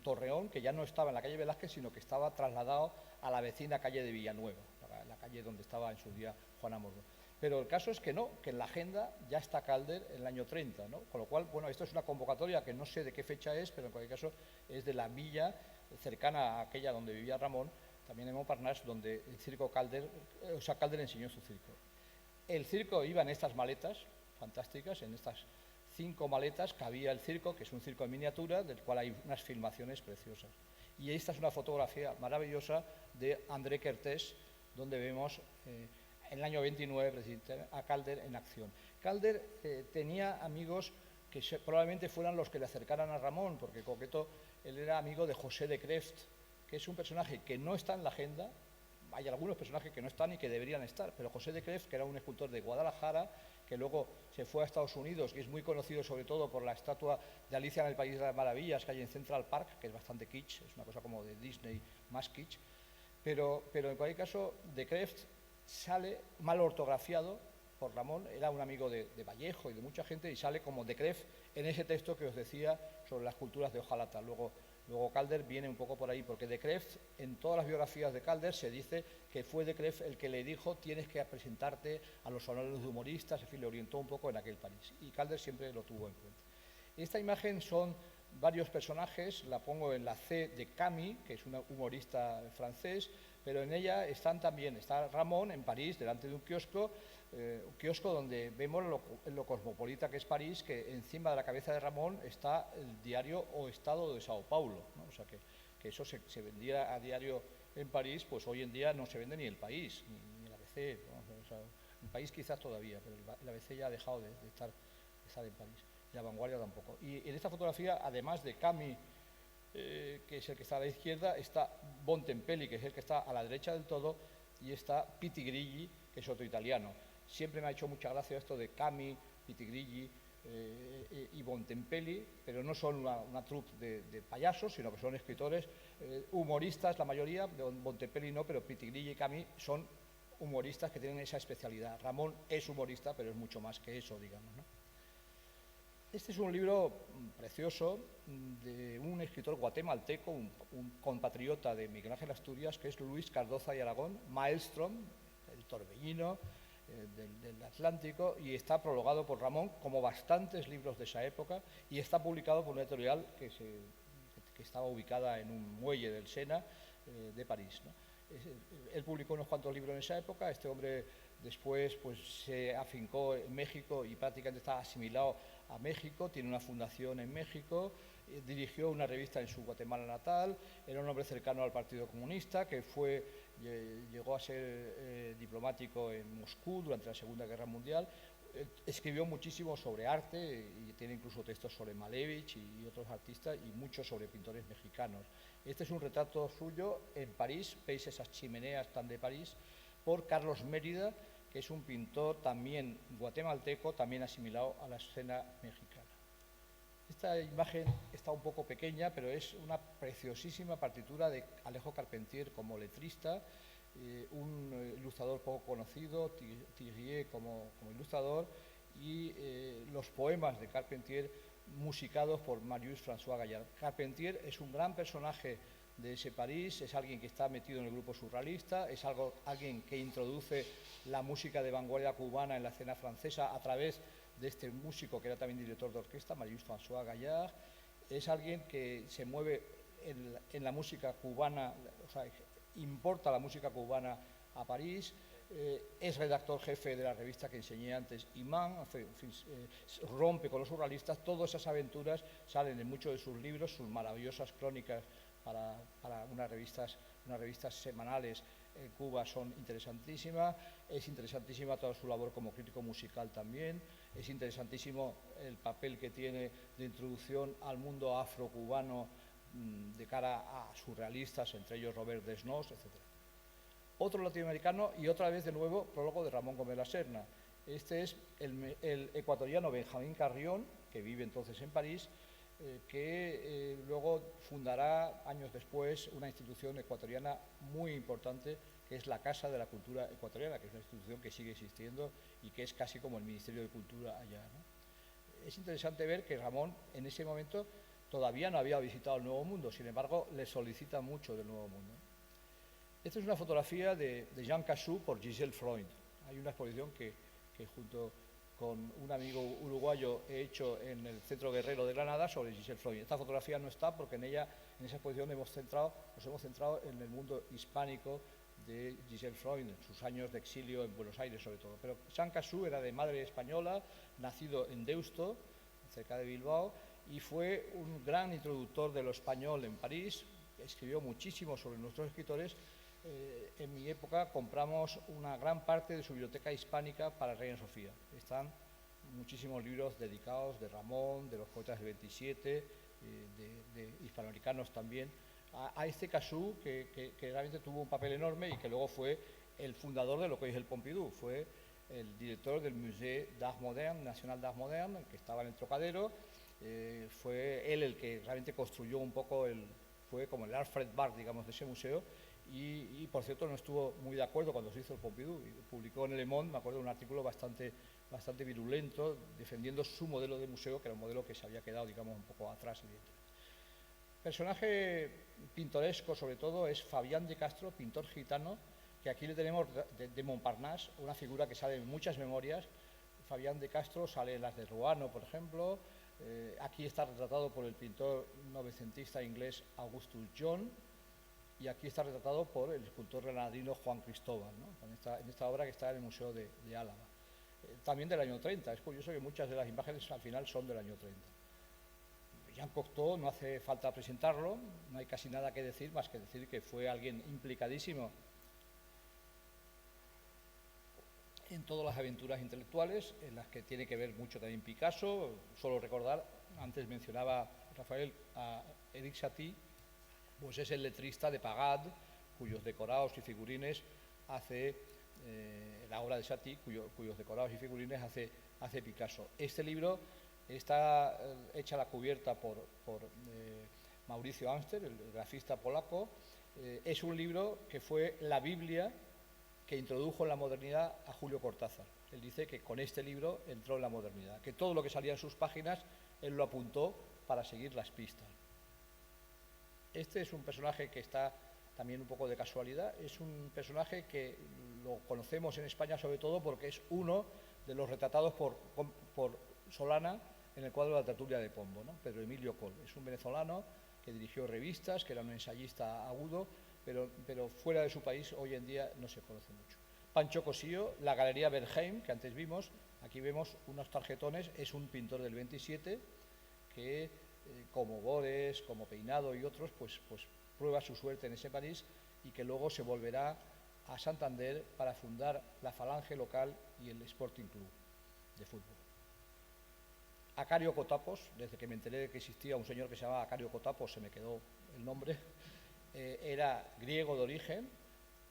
torreón, que ya no estaba en la calle Velázquez, sino que estaba trasladado a la vecina calle de Villanueva, la calle donde estaba en su día Juan Amordo. Pero el caso es que no, que en la agenda ya está Calder en el año 30, ¿no? Con lo cual, bueno, esto es una convocatoria que no sé de qué fecha es, pero en cualquier caso es de la villa cercana a aquella donde vivía Ramón, también en Montparnasse, donde el circo Calder, Calder enseñó su circo. El circo iba en estas maletas fantásticas, en estas 5 maletas cabía el circo, que es un circo en miniatura, del cual hay unas filmaciones preciosas. Y esta es una fotografía maravillosa de André Kertész, donde vemos en el año 29 a Calder en acción. Calder tenía amigos que probablemente fueran los que le acercaran a Ramón, porque Coqueto, él era amigo de José de Creft, que es un personaje que no está en la agenda. Hay algunos personajes que no están y que deberían estar, pero José de Creft, que era un escultor de Guadalajara, que luego se fue a Estados Unidos y es muy conocido sobre todo por la estatua de Alicia en el País de las Maravillas que hay en Central Park, que es bastante kitsch, es una cosa como de Disney más kitsch, pero en cualquier caso de Creft sale mal ortografiado por Ramón, era un amigo de Vallejo y de mucha gente, y sale como de Creft en ese texto que os decía sobre las culturas de hojalata. Luego Calder viene un poco por ahí, porque de Creft, en todas las biografías de Calder se dice que fue de Creft el que le dijo tienes que presentarte a los honores de humoristas, en fin, le orientó un poco en aquel París, y Calder siempre lo tuvo en cuenta. Esta imagen son varios personajes, la pongo en la C de Camille, que es un humorista francés, pero en ella está Ramón en París, delante de un kiosco donde vemos lo cosmopolita que es París, que encima de la cabeza de Ramón está el diario O Estado de Sao Paulo, ¿no? O sea que eso se vendía a diario en París, pues hoy en día no se vende ni El País, ni el ABC, ¿no? O sea, el País quizás todavía, pero el ABC ya ha dejado de estar en París, La Vanguardia tampoco. Y en esta fotografía, además de Camille, que es el que está a la izquierda, está Bontempelli, que es el que está a la derecha del todo, y está Pitti Grigli, que es otro italiano. Siempre me ha hecho mucha gracia esto de Camille, Pitti Grigli y Bontempelli, pero no son una troupe de payasos, sino que son escritores, humoristas la mayoría. Bontempelli no, pero Pitti Grigli y Camille son humoristas que tienen esa especialidad. Ramón es humorista, pero es mucho más que eso, digamos, ¿no? Este es un libro precioso de un escritor guatemalteco, un compatriota de Miguel Ángel Asturias, que es Luis Cardoza y Aragón, Maelstrom, el torbellino del Atlántico, y está prologado por Ramón, como bastantes libros de esa época, y está publicado por una editorial que estaba ubicada en un muelle del Sena de París, ¿no? Él publicó unos cuantos libros en esa época. Este hombre después pues, se afincó en México y prácticamente está asimilado a México, tiene una fundación en México, dirigió una revista en su Guatemala natal, era un hombre cercano al Partido Comunista, que llegó a ser diplomático en Moscú durante la Segunda Guerra Mundial. Escribió muchísimo sobre arte y tiene incluso textos sobre Malevich y otros artistas, y muchos sobre pintores mexicanos. Este es un retrato suyo en París, veis esas chimeneas tan de París, por Carlos Mérida, que es un pintor también guatemalteco, también asimilado a la escena mexicana. Esta imagen está un poco pequeña, pero es una preciosísima partitura de Alejo Carpentier como letrista, un ilustrador poco conocido, Thiriet como ilustrador, y los poemas de Carpentier musicados por Marius François Gallard. Carpentier es un gran personaje de ese París, es alguien que está metido en el grupo surrealista, es alguien que introduce la música de vanguardia cubana en la escena francesa a través de este músico que era también director de orquesta, Marius François Gallard. Es alguien que se mueve en la música cubana, o sea, importa la música cubana a París. Es redactor jefe de la revista que enseñé antes, Imán, rompe con los surrealistas. Todas esas aventuras salen en muchos de sus libros, sus maravillosas crónicas para unas revistas semanales en Cuba son interesantísimas. Es interesantísima toda su labor como crítico musical también. Es interesantísimo el papel que tiene de introducción al mundo afrocubano de cara a surrealistas, entre ellos Robert Desnos, etc. Otro latinoamericano y otra vez de nuevo prólogo de Ramón Gómez La Serna. Este es el ecuatoriano Benjamín Carrión, que vive entonces en París, que luego fundará años después una institución ecuatoriana muy importante, que es la Casa de la Cultura Ecuatoriana, que es una institución que sigue existiendo y que es casi como el Ministerio de Cultura allá, ¿no? Es interesante ver que Ramón en ese momento todavía no había visitado el Nuevo Mundo, sin embargo le solicita mucho del Nuevo Mundo. Esta es una fotografía de Jean Cassou por Giselle Freund. Hay una exposición que junto con un amigo uruguayo he hecho en el Centro Guerrero de Granada sobre Giselle Freund. Esta fotografía no está porque en esa exposición nos hemos centrado en el mundo hispánico de Giselle Freund, en sus años de exilio en Buenos Aires sobre todo. Pero Jean Cassou era de madre española, nacido en Deusto, cerca de Bilbao, y fue un gran introductor de lo español en París. Escribió muchísimo sobre nuestros escritores. En mi época compramos una gran parte de su biblioteca hispánica para Reina Sofía. Están muchísimos libros dedicados de Ramón, de los poetas del 27, de hispanoamericanos también, a este Cassou que realmente tuvo un papel enorme y que luego fue el fundador de lo que hoy es el Pompidou. Fue el director del Musée d'Art Moderne, National d'Art Moderne, que estaba en el Trocadero. Fue él el que realmente construyó un poco, fue como el Alfred Barr, digamos, de ese museo. Y por cierto no estuvo muy de acuerdo cuando se hizo el Pompidou y publicó en Le Monde, me acuerdo, un artículo bastante virulento defendiendo su modelo de museo, que era un modelo que se había quedado, digamos, un poco atrás. Personaje pintoresco sobre todo es Fabián de Castro, pintor gitano, que aquí le tenemos de Montparnasse, una figura que sale en muchas memorias. Fabián de Castro sale en las de Ruano, por ejemplo. Aquí está retratado por el pintor novecentista inglés Augustus John. Y aquí está retratado por el escultor granadino Juan Cristóbal, ¿no? En esta obra que está en el Museo de Álava. También del año 30, es curioso que muchas de las imágenes al final son del año 30. Jean Cocteau, no hace falta presentarlo, no hay casi nada que decir, más que decir que fue alguien implicadísimo en todas las aventuras intelectuales, en las que tiene que ver mucho también Picasso. Solo recordar, antes mencionaba Rafael a Éric Satie, pues es el letrista de Pagad, cuyos decorados y figurines hace la obra de Satie, cuyos decorados y figurines hace Picasso. Este libro está hecha la cubierta por Mauricio Amster, el grafista polaco. Es un libro que fue la Biblia que introdujo en la modernidad a Julio Cortázar. Él dice que con este libro entró en la modernidad, que todo lo que salía en sus páginas él lo apuntó para seguir las pistas. Este es un personaje que está también un poco de casualidad. Es un personaje que lo conocemos en España sobre todo porque es uno de los retratados por Solana en el cuadro de la tertulia de Pombo, ¿no? Pedro Emilio Coll. Es un venezolano que dirigió revistas, que era un ensayista agudo, pero fuera de su país hoy en día no se conoce mucho. Pancho Cosío, la Galería Bernheim, que antes vimos, aquí vemos unos tarjetones, es un pintor del 27 que como Bores, como Peinado y otros, pues prueba su suerte en ese París y que luego se volverá a Santander para fundar la Falange local y el Sporting Club de fútbol. Acario Cotapos, desde que me enteré de que existía un señor que se llamaba Acario Cotapos, se me quedó el nombre, era griego de origen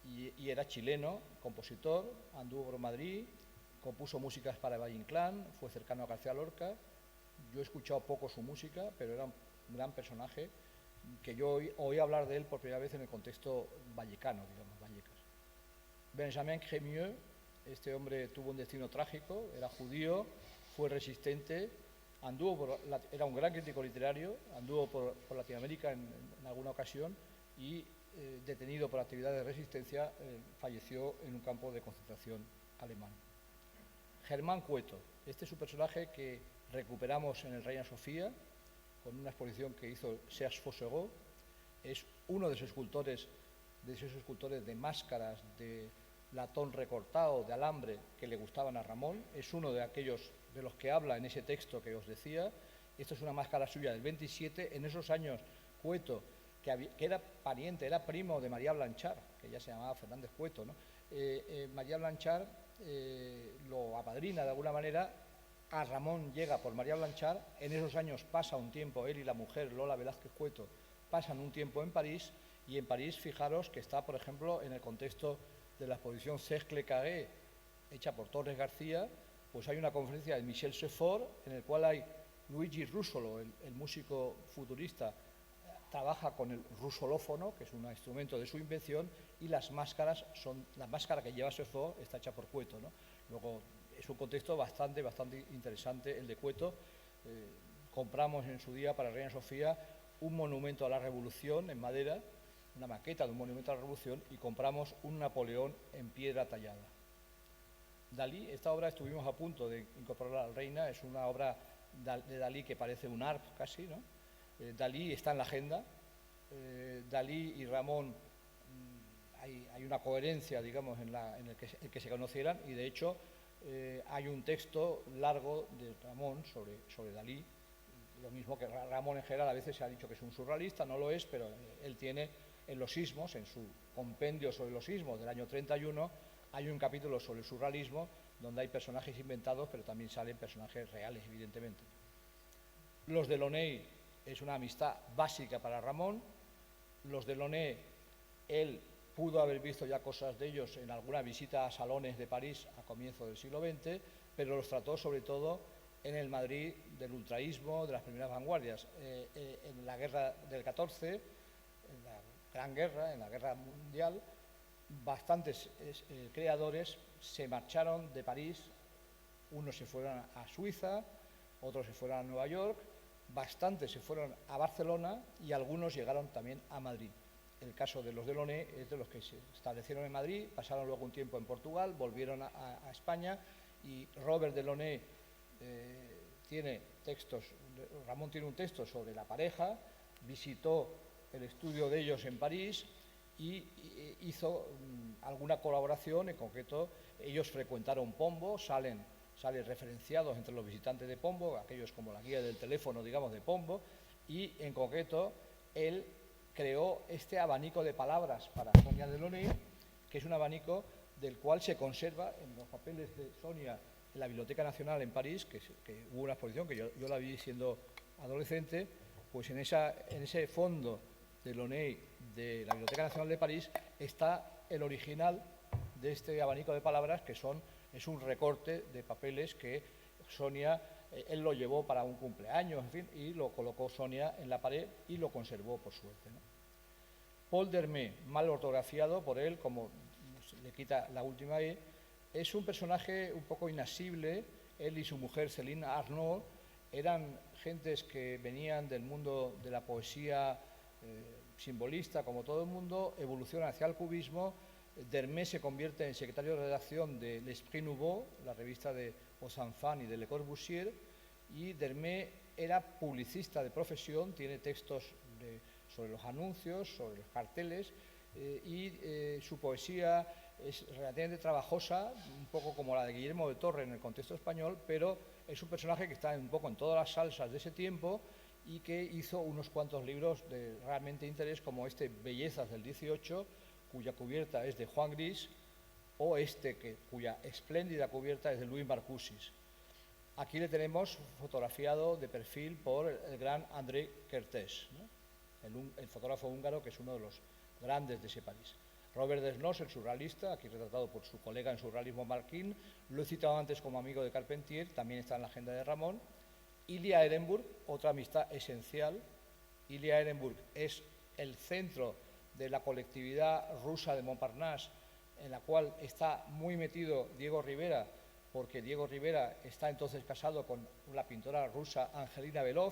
y era chileno, compositor, anduvo por Madrid, compuso músicas para Valle Inclán, fue cercano a García Lorca. Yo he escuchado poco su música, pero era un gran personaje que yo oí hablar de él por primera vez en el contexto vallecano, digamos, Vallecas. Benjamin Crémieux, este hombre tuvo un destino trágico, era judío, fue resistente, Era un gran crítico literario, anduvo por Latinoamérica en alguna ocasión y, detenido por actividades de resistencia, falleció en un campo de concentración alemán. Germán Cueto, este es un personaje que recuperamos en el Reina Sofía, con una exposición que hizo Serge Fossereau. Es uno de esos escultores de máscaras, de latón recortado, de alambre, que le gustaban a Ramón. Es uno de aquellos de los que habla en ese texto que os decía. Esto es una máscara suya del 27. En esos años, Cueto, que era pariente, era primo de María Blanchard, que ya se llamaba Fernández Cueto, ¿no? María Blanchard lo apadrina de alguna manera. A Ramón llega por María Blanchard. En esos años pasa un tiempo, él y la mujer, Lola Velázquez Cueto, pasan un tiempo en París, y en París, fijaros que está, por ejemplo, en el contexto de la exposición Cercle Carré, hecha por Torres García, pues hay una conferencia de Michel Seffort, en el cual hay Luigi Russolo, el músico futurista, trabaja con el rusolófono, que es un instrumento de su invención, y la máscara que lleva Seffort está hecha por Cueto, ¿no? Luego, es un contexto bastante interesante el de Cueto. Compramos en su día para Reina Sofía un monumento a la Revolución en madera, una maqueta de un monumento a la Revolución, y compramos un Napoleón en piedra tallada. Dalí, esta obra estuvimos a punto de incorporarla al Reina, es una obra de Dalí que parece un ARP casi, ¿no? Dalí está en la agenda. Dalí y Ramón, hay una coherencia, digamos, en el que se conocieran, y de hecho hay un texto largo de Ramón sobre Dalí. Lo mismo que Ramón en general a veces se ha dicho que es un surrealista, no lo es, pero él tiene en Los Sismos, en su compendio sobre los sismos del año 31, hay un capítulo sobre el surrealismo donde hay personajes inventados, pero también salen personajes reales, evidentemente. Los Delaunay es una amistad básica para Ramón. Los Delaunay, él pudo haber visto ya cosas de ellos en alguna visita a salones de París a comienzos del siglo XX, pero los trató sobre todo en el Madrid del ultraísmo, de las primeras vanguardias. En la guerra del 14, en la Gran Guerra, en la Guerra Mundial, bastantes creadores se marcharon de París. Unos se fueron a Suiza, otros se fueron a Nueva York, bastantes se fueron a Barcelona y algunos llegaron también a Madrid. El caso de los Delaunay es de los que se establecieron en Madrid, pasaron luego un tiempo en Portugal, volvieron a España, y Robert Delaunay tiene textos. Ramón tiene un texto sobre la pareja, visitó el estudio de ellos en París y hizo alguna colaboración. En concreto, ellos frecuentaron Pombo, salen referenciados entre los visitantes de Pombo, aquellos como la guía del teléfono, digamos, de Pombo, y en concreto él creó este abanico de palabras para Sonia Delaunay, que es un abanico del cual se conserva en los papeles de Sonia en la Biblioteca Nacional en París, que hubo una exposición que yo la vi siendo adolescente. Pues en ese fondo de Delaunay de la Biblioteca Nacional de París está el original de este abanico de palabras, que es un recorte de papeles que Sonia, él lo llevó para un cumpleaños, en fin, y lo colocó Sonia en la pared y lo conservó por suerte, ¿no? Paul Dermé, mal ortografiado por él, como le quita la última E, es un personaje un poco inasible. Él y su mujer Céline Arnaud eran gentes que venían del mundo de la poesía simbolista, como todo el mundo, evolucionan hacia el cubismo. Dermé se convierte en secretario de redacción de L'Esprit Nouveau, la revista de Aux-Enfants y de Le Corbusier, y Dermé era publicista de profesión, tiene textos sobre los anuncios, sobre los carteles, y su poesía es relativamente trabajosa, un poco como la de Guillermo de Torre en el contexto español, pero es un personaje que está un poco en todas las salsas de ese tiempo y que hizo unos cuantos libros de realmente interés, como este Bellezas del 18, cuya cubierta es de Juan Gris, o cuya espléndida cubierta es de Louis Marcoussis. Aquí le tenemos fotografiado de perfil por el gran André Kertész, ¿no? El fotógrafo húngaro, que es uno de los grandes de ese París. Robert Desnos, el surrealista, aquí retratado por su colega en surrealismo Marquín, lo he citado antes como amigo de Carpentier, también está en la agenda de Ramón. Ilia Ehrenburg, otra amistad esencial. Ilia Ehrenburg es el centro de la colectividad rusa de Montparnasse, en la cual está muy metido Diego Rivera, porque Diego Rivera está entonces casado con la pintora rusa Angelina Belov,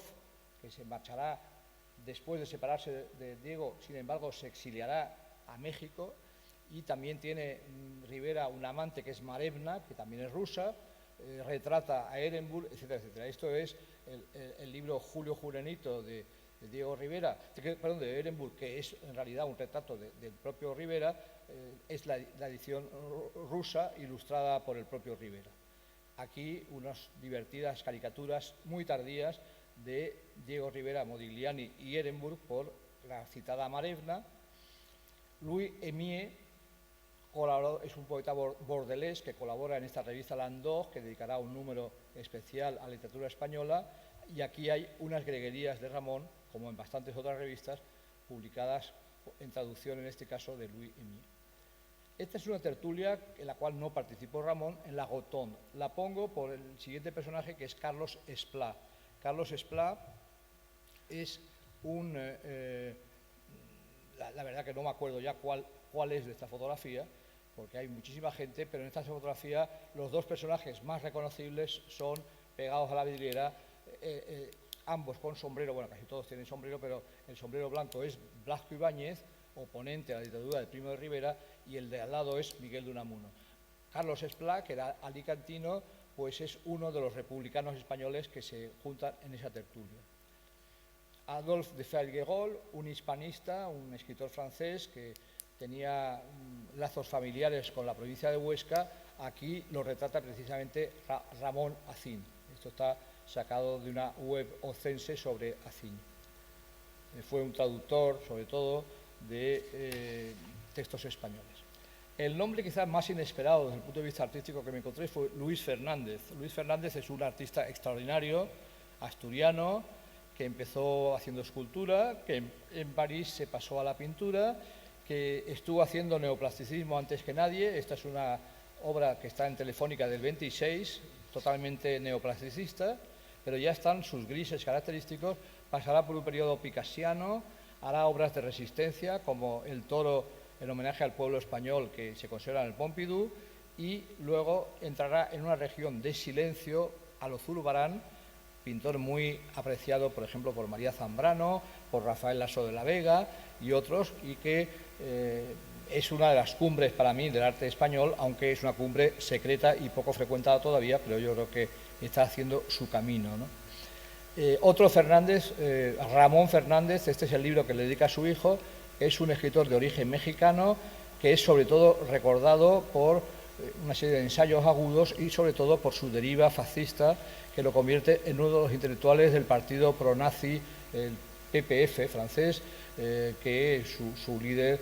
que se marchará después de separarse de Diego, sin embargo se exiliará a México, y también tiene Rivera un amante que es Marevna, que también es rusa, retrata a Ehrenburg, etcétera, etcétera. Esto es el libro Julio Jurenito de Diego Rivera, perdón, de Ehrenburg, que es en realidad un retrato del propio Rivera, es la edición rusa ilustrada por el propio Rivera. Aquí unas divertidas caricaturas muy tardías de Diego Rivera, Modigliani y Ehrenburg por la citada Marevna. Louis Émier es un poeta bordelés que colabora en esta revista Landor, que dedicará un número especial a la literatura española, y aquí hay unas greguerías de Ramón, como en bastantes otras revistas, publicadas en traducción, en este caso, de Louis Émier. Esta es una tertulia en la cual no participó Ramón, en la Rotonde. La pongo por el siguiente personaje, que es Carlos Esplá. Carlos Esplá es un... la verdad que no me acuerdo ya cuál es de esta fotografía, porque hay muchísima gente, pero en esta fotografía los dos personajes más reconocibles son pegados a la vidriera, ambos con sombrero, bueno, casi todos tienen sombrero, pero el sombrero blanco es Blasco Ibáñez, oponente a la dictadura de Primo de Rivera, y el de al lado es Miguel de Unamuno. Carlos Esplá, que era alicantino, pues es uno de los republicanos españoles que se juntan en esa tertulia. Adolphe de Failguerol, un hispanista, un escritor francés que tenía lazos familiares con la provincia de Huesca, aquí lo retrata precisamente Ramón Acín. Esto está sacado de una web ocense sobre Acín. Fue un traductor, sobre todo, de textos españoles. El nombre quizás más inesperado desde el punto de vista artístico que me encontré fue Luis Fernández. Luis Fernández es un artista extraordinario, asturiano, que empezó haciendo escultura, que en París se pasó a la pintura, que estuvo haciendo neoplasticismo antes que nadie. Esta es una obra que está en Telefónica del 26, totalmente neoplasticista, pero ya están sus grises característicos. Pasará por un periodo picassiano, hará obras de resistencia como El toro en homenaje al pueblo español que se conserva en el Pompidou, y luego entrará en una región de silencio a lo Zurbarán, pintor muy apreciado, por ejemplo, por María Zambrano, por Rafael Lasso de la Vega y otros, y que es una de las cumbres para mí del arte español, aunque es una cumbre secreta y poco frecuentada todavía, pero yo creo que está haciendo su camino, ¿no? Otro Fernández, Ramón Fernández, este es el libro que le dedica a su hijo, es un escritor de origen mexicano que es sobre todo recordado por una serie de ensayos agudos y sobre todo por su deriva fascista, que lo convierte en uno de los intelectuales del partido pro-nazi, el PPF francés, que su líder,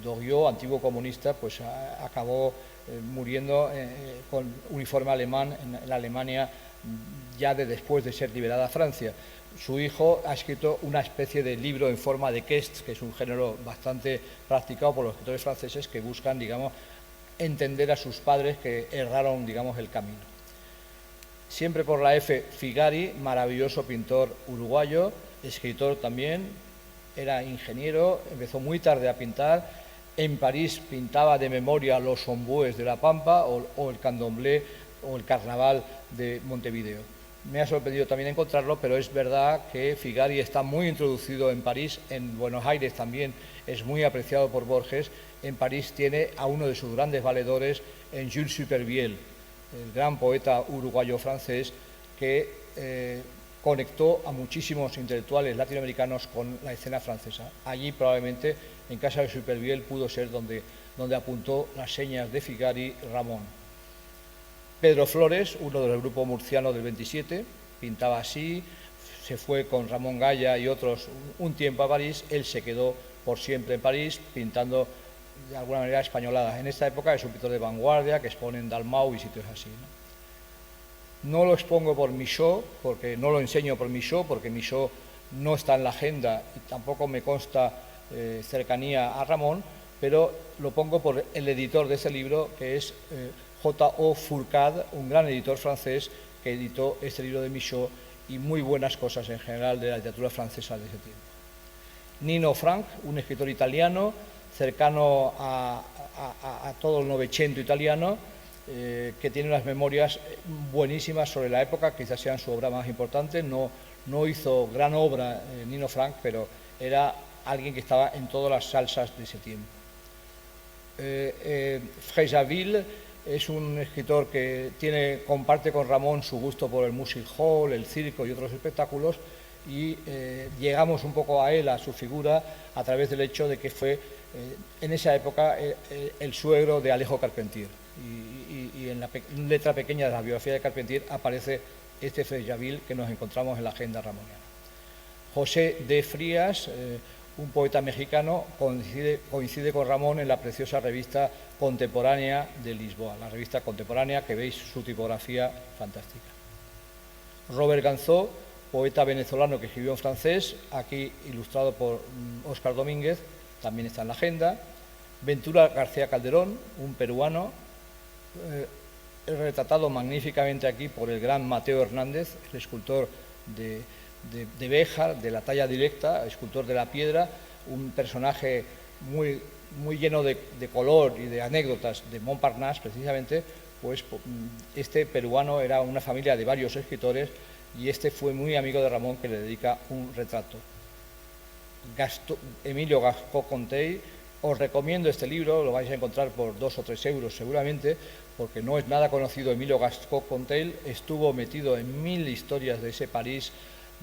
Doriot, antiguo comunista, pues acabó muriendo con uniforme alemán en la Alemania ya después de ser liberada Francia. Su hijo ha escrito una especie de libro en forma de quest, que es un género bastante practicado por los escritores franceses que buscan, digamos, entender a sus padres que erraron, digamos, el camino. Siempre por la F, Figari, maravilloso pintor uruguayo, escritor también, era ingeniero, empezó muy tarde a pintar. En París pintaba de memoria los ombúes de la Pampa o el candomblé o el carnaval de Montevideo. Me ha sorprendido también encontrarlo, pero es verdad que Figari está muy introducido en París, en Buenos Aires también es muy apreciado por Borges. En París tiene a uno de sus grandes valedores, en Jules Supervielle, el gran poeta uruguayo-francés que conectó a muchísimos intelectuales latinoamericanos con la escena francesa. Allí probablemente, en casa de Supervielle, pudo ser donde apuntó las señas de Figari Ramón. Pedro Flores, uno del grupo murciano del 27, pintaba así, se fue con Ramón Gaya y otros un tiempo a París, él se quedó por siempre en París pintando de alguna manera españoladas. En esta época es un pintor de vanguardia que expone en Dalmau y sitios así, ¿no? Lo expongo por Michaud, porque no lo enseño por Michaud, porque Michaud no está en la agenda y tampoco me consta cercanía a Ramón, pero lo pongo por el editor de ese libro, que es J.O. Fourcade, un gran editor francés que editó este libro de Michaud y muy buenas cosas en general de la literatura francesa de ese tiempo. Nino Frank, un escritor italiano cercano a todo el Novecento italiano, que tiene unas memorias buenísimas sobre la época, quizás sean su obra más importante. No hizo gran obra Nino Frank, pero era alguien que estaba en todas las salsas de ese tiempo. Frejaville es un escritor que comparte con Ramón su gusto por el music hall, el circo y otros espectáculos, y llegamos un poco a él, a su figura, a través del hecho de que fue en esa época el suegro de Alejo Carpentier. Y en la letra pequeña de la biografía de Carpentier aparece este Frejaville que nos encontramos en la agenda ramoniana. José de Frías, un poeta mexicano, coincide con Ramón en la preciosa revista Contemporánea de Lisboa, la revista Contemporánea, que veis su tipografía fantástica. Robert Ganzó, poeta venezolano que escribió en francés, aquí ilustrado por Óscar Domínguez, también está en la agenda. Ventura García Calderón, un peruano, retratado magníficamente aquí por el gran Mateo Hernández, el escultor de Béjar, de la talla directa, escultor de la piedra, un personaje muy lleno de color y de anécdotas de Montparnasse, precisamente. Pues este peruano era una familia de varios escritores y este fue muy amigo de Ramón, que le dedica un retrato. Emilio Gascó-Conteil, os recomiendo este libro, lo vais a encontrar por 2 o 3 euros seguramente, porque no es nada conocido. Emilio Gascó-Conteil estuvo metido en 1000 historias de ese París,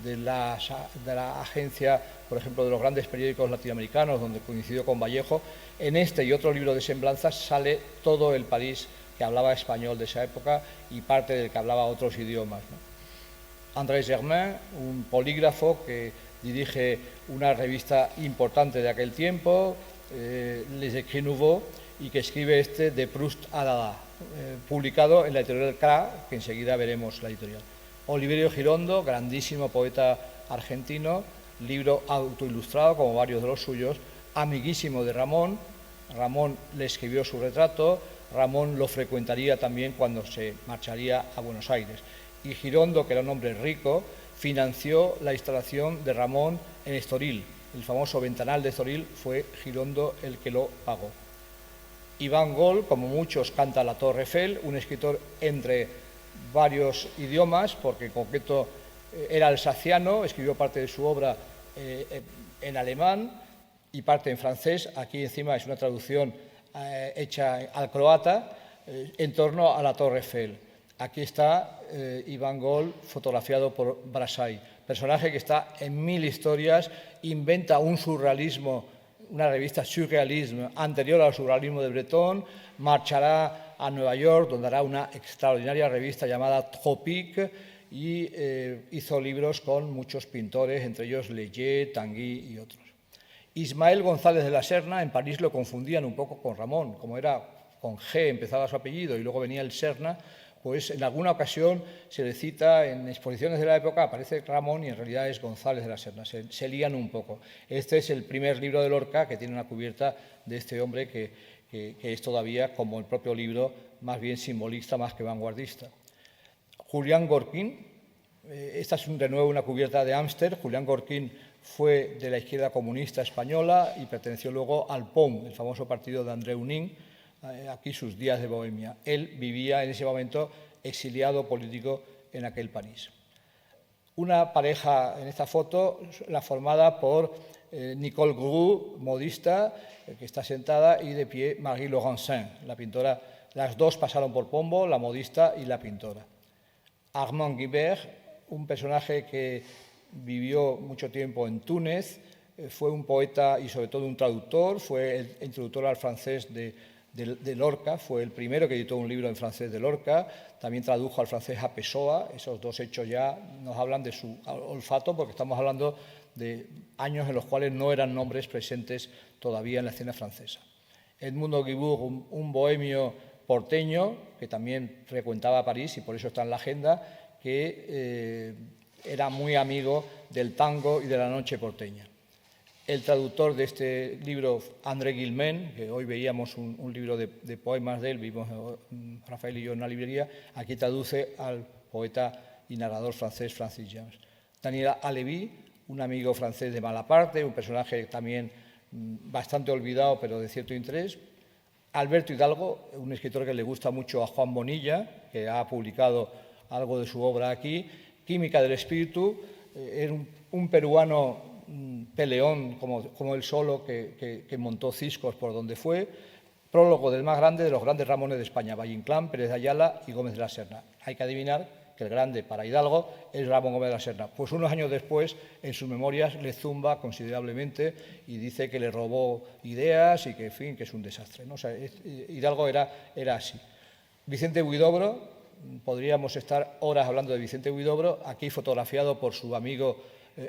de la agencia, por ejemplo, de los grandes periódicos latinoamericanos, donde coincidió con Vallejo. En este y otro libro de semblanzas sale todo el París que hablaba español de esa época y parte del que hablaba otros idiomas, ¿no? André Germain, un polígrafo que dirige una revista importante de aquel tiempo, Les Écrits Nouveaux, y que escribe este de Proust a Dada, publicado en la editorial CRA, que enseguida veremos la editorial. Oliverio Girondo, grandísimo poeta argentino, libro autoilustrado como varios de los suyos, amiguísimo de Ramón. Ramón le escribió su retrato, Ramón lo frecuentaría también cuando se marcharía a Buenos Aires. Y Girondo, que era un hombre rico, financió la instalación de Ramón en Estoril. El famoso ventanal de Estoril fue Girondo el que lo pagó. Iván Gol, como muchos, canta La Torre Eiffel, un escritor entre varios idiomas, porque en concreto era alsaciano, escribió parte de su obra en alemán y parte en francés. Aquí encima es una traducción hecha al croata en torno a la Torre Eiffel. Aquí está Iván Gol fotografiado por Brassai, personaje que está en 1000 historias, inventa un surrealismo, una revista Surrealisme anterior al surrealismo de Breton, marchará a Nueva York, donde hará una extraordinaria revista llamada Tropique, y hizo libros con muchos pintores, entre ellos Leger, Tanguy y otros. Ismael González de la Serna, en París lo confundían un poco con Ramón, como era con G, empezaba su apellido y luego venía el Serna, pues en alguna ocasión se le cita en exposiciones de la época, aparece Ramón y en realidad es González de la Serna, se lían un poco. Este es el primer libro de Lorca que tiene una cubierta de este hombre que es todavía, como el propio libro, más bien simbolista más que vanguardista. Julián Gorquín, esta es de nuevo una cubierta de Amster. Julián Gorquín fue de la izquierda comunista española y perteneció luego al POM, el famoso partido de Andreu Nin, aquí sus días de Bohemia. Él vivía en ese momento exiliado político en aquel París. Una pareja en esta foto, la formada por Nicole Groux, modista, que está sentada, y de pie Marie Laurencin, la pintora. Las dos pasaron por Pombo, la modista y la pintora. Armand Guibert, un personaje que vivió mucho tiempo en Túnez, fue un poeta y sobre todo un traductor, fue el introductor al francés de Lorca, fue el primero que editó un libro en francés de Lorca, también tradujo al francés a Pessoa. Esos dos hechos ya nos hablan de su olfato, porque estamos hablando de años en los cuales no eran nombres presentes todavía en la escena francesa. Edmundo Guibourg, un bohemio porteño, que también frecuentaba París y por eso está en la agenda, que era muy amigo del tango y de la noche porteña. El traductor de este libro, André Guilmen, que hoy veíamos un libro de poemas de él, vimos Rafael y yo en una librería, aquí traduce al poeta y narrador francés Francis James. Daniel Alevi, un amigo francés de Malaparte, un personaje también bastante olvidado pero de cierto interés. Alberto Hidalgo, un escritor que le gusta mucho a Juan Bonilla, que ha publicado algo de su obra aquí. Química del espíritu, era un peruano peleón como él solo, que montó ciscos por donde fue. Prólogo del más grande de los grandes Ramones de España, Valle Inclán, Pérez de Ayala y Gómez de la Serna. Hay que adivinar que el grande para Hidalgo es Ramón Gómez de la Serna. Pues unos años después, en sus memorias, le zumba considerablemente y dice que le robó ideas y que, en fin, que es un desastre, ¿no? O sea, Hidalgo era así. Vicente Huidobro, podríamos estar horas hablando de Vicente Huidobro, aquí fotografiado por su amigo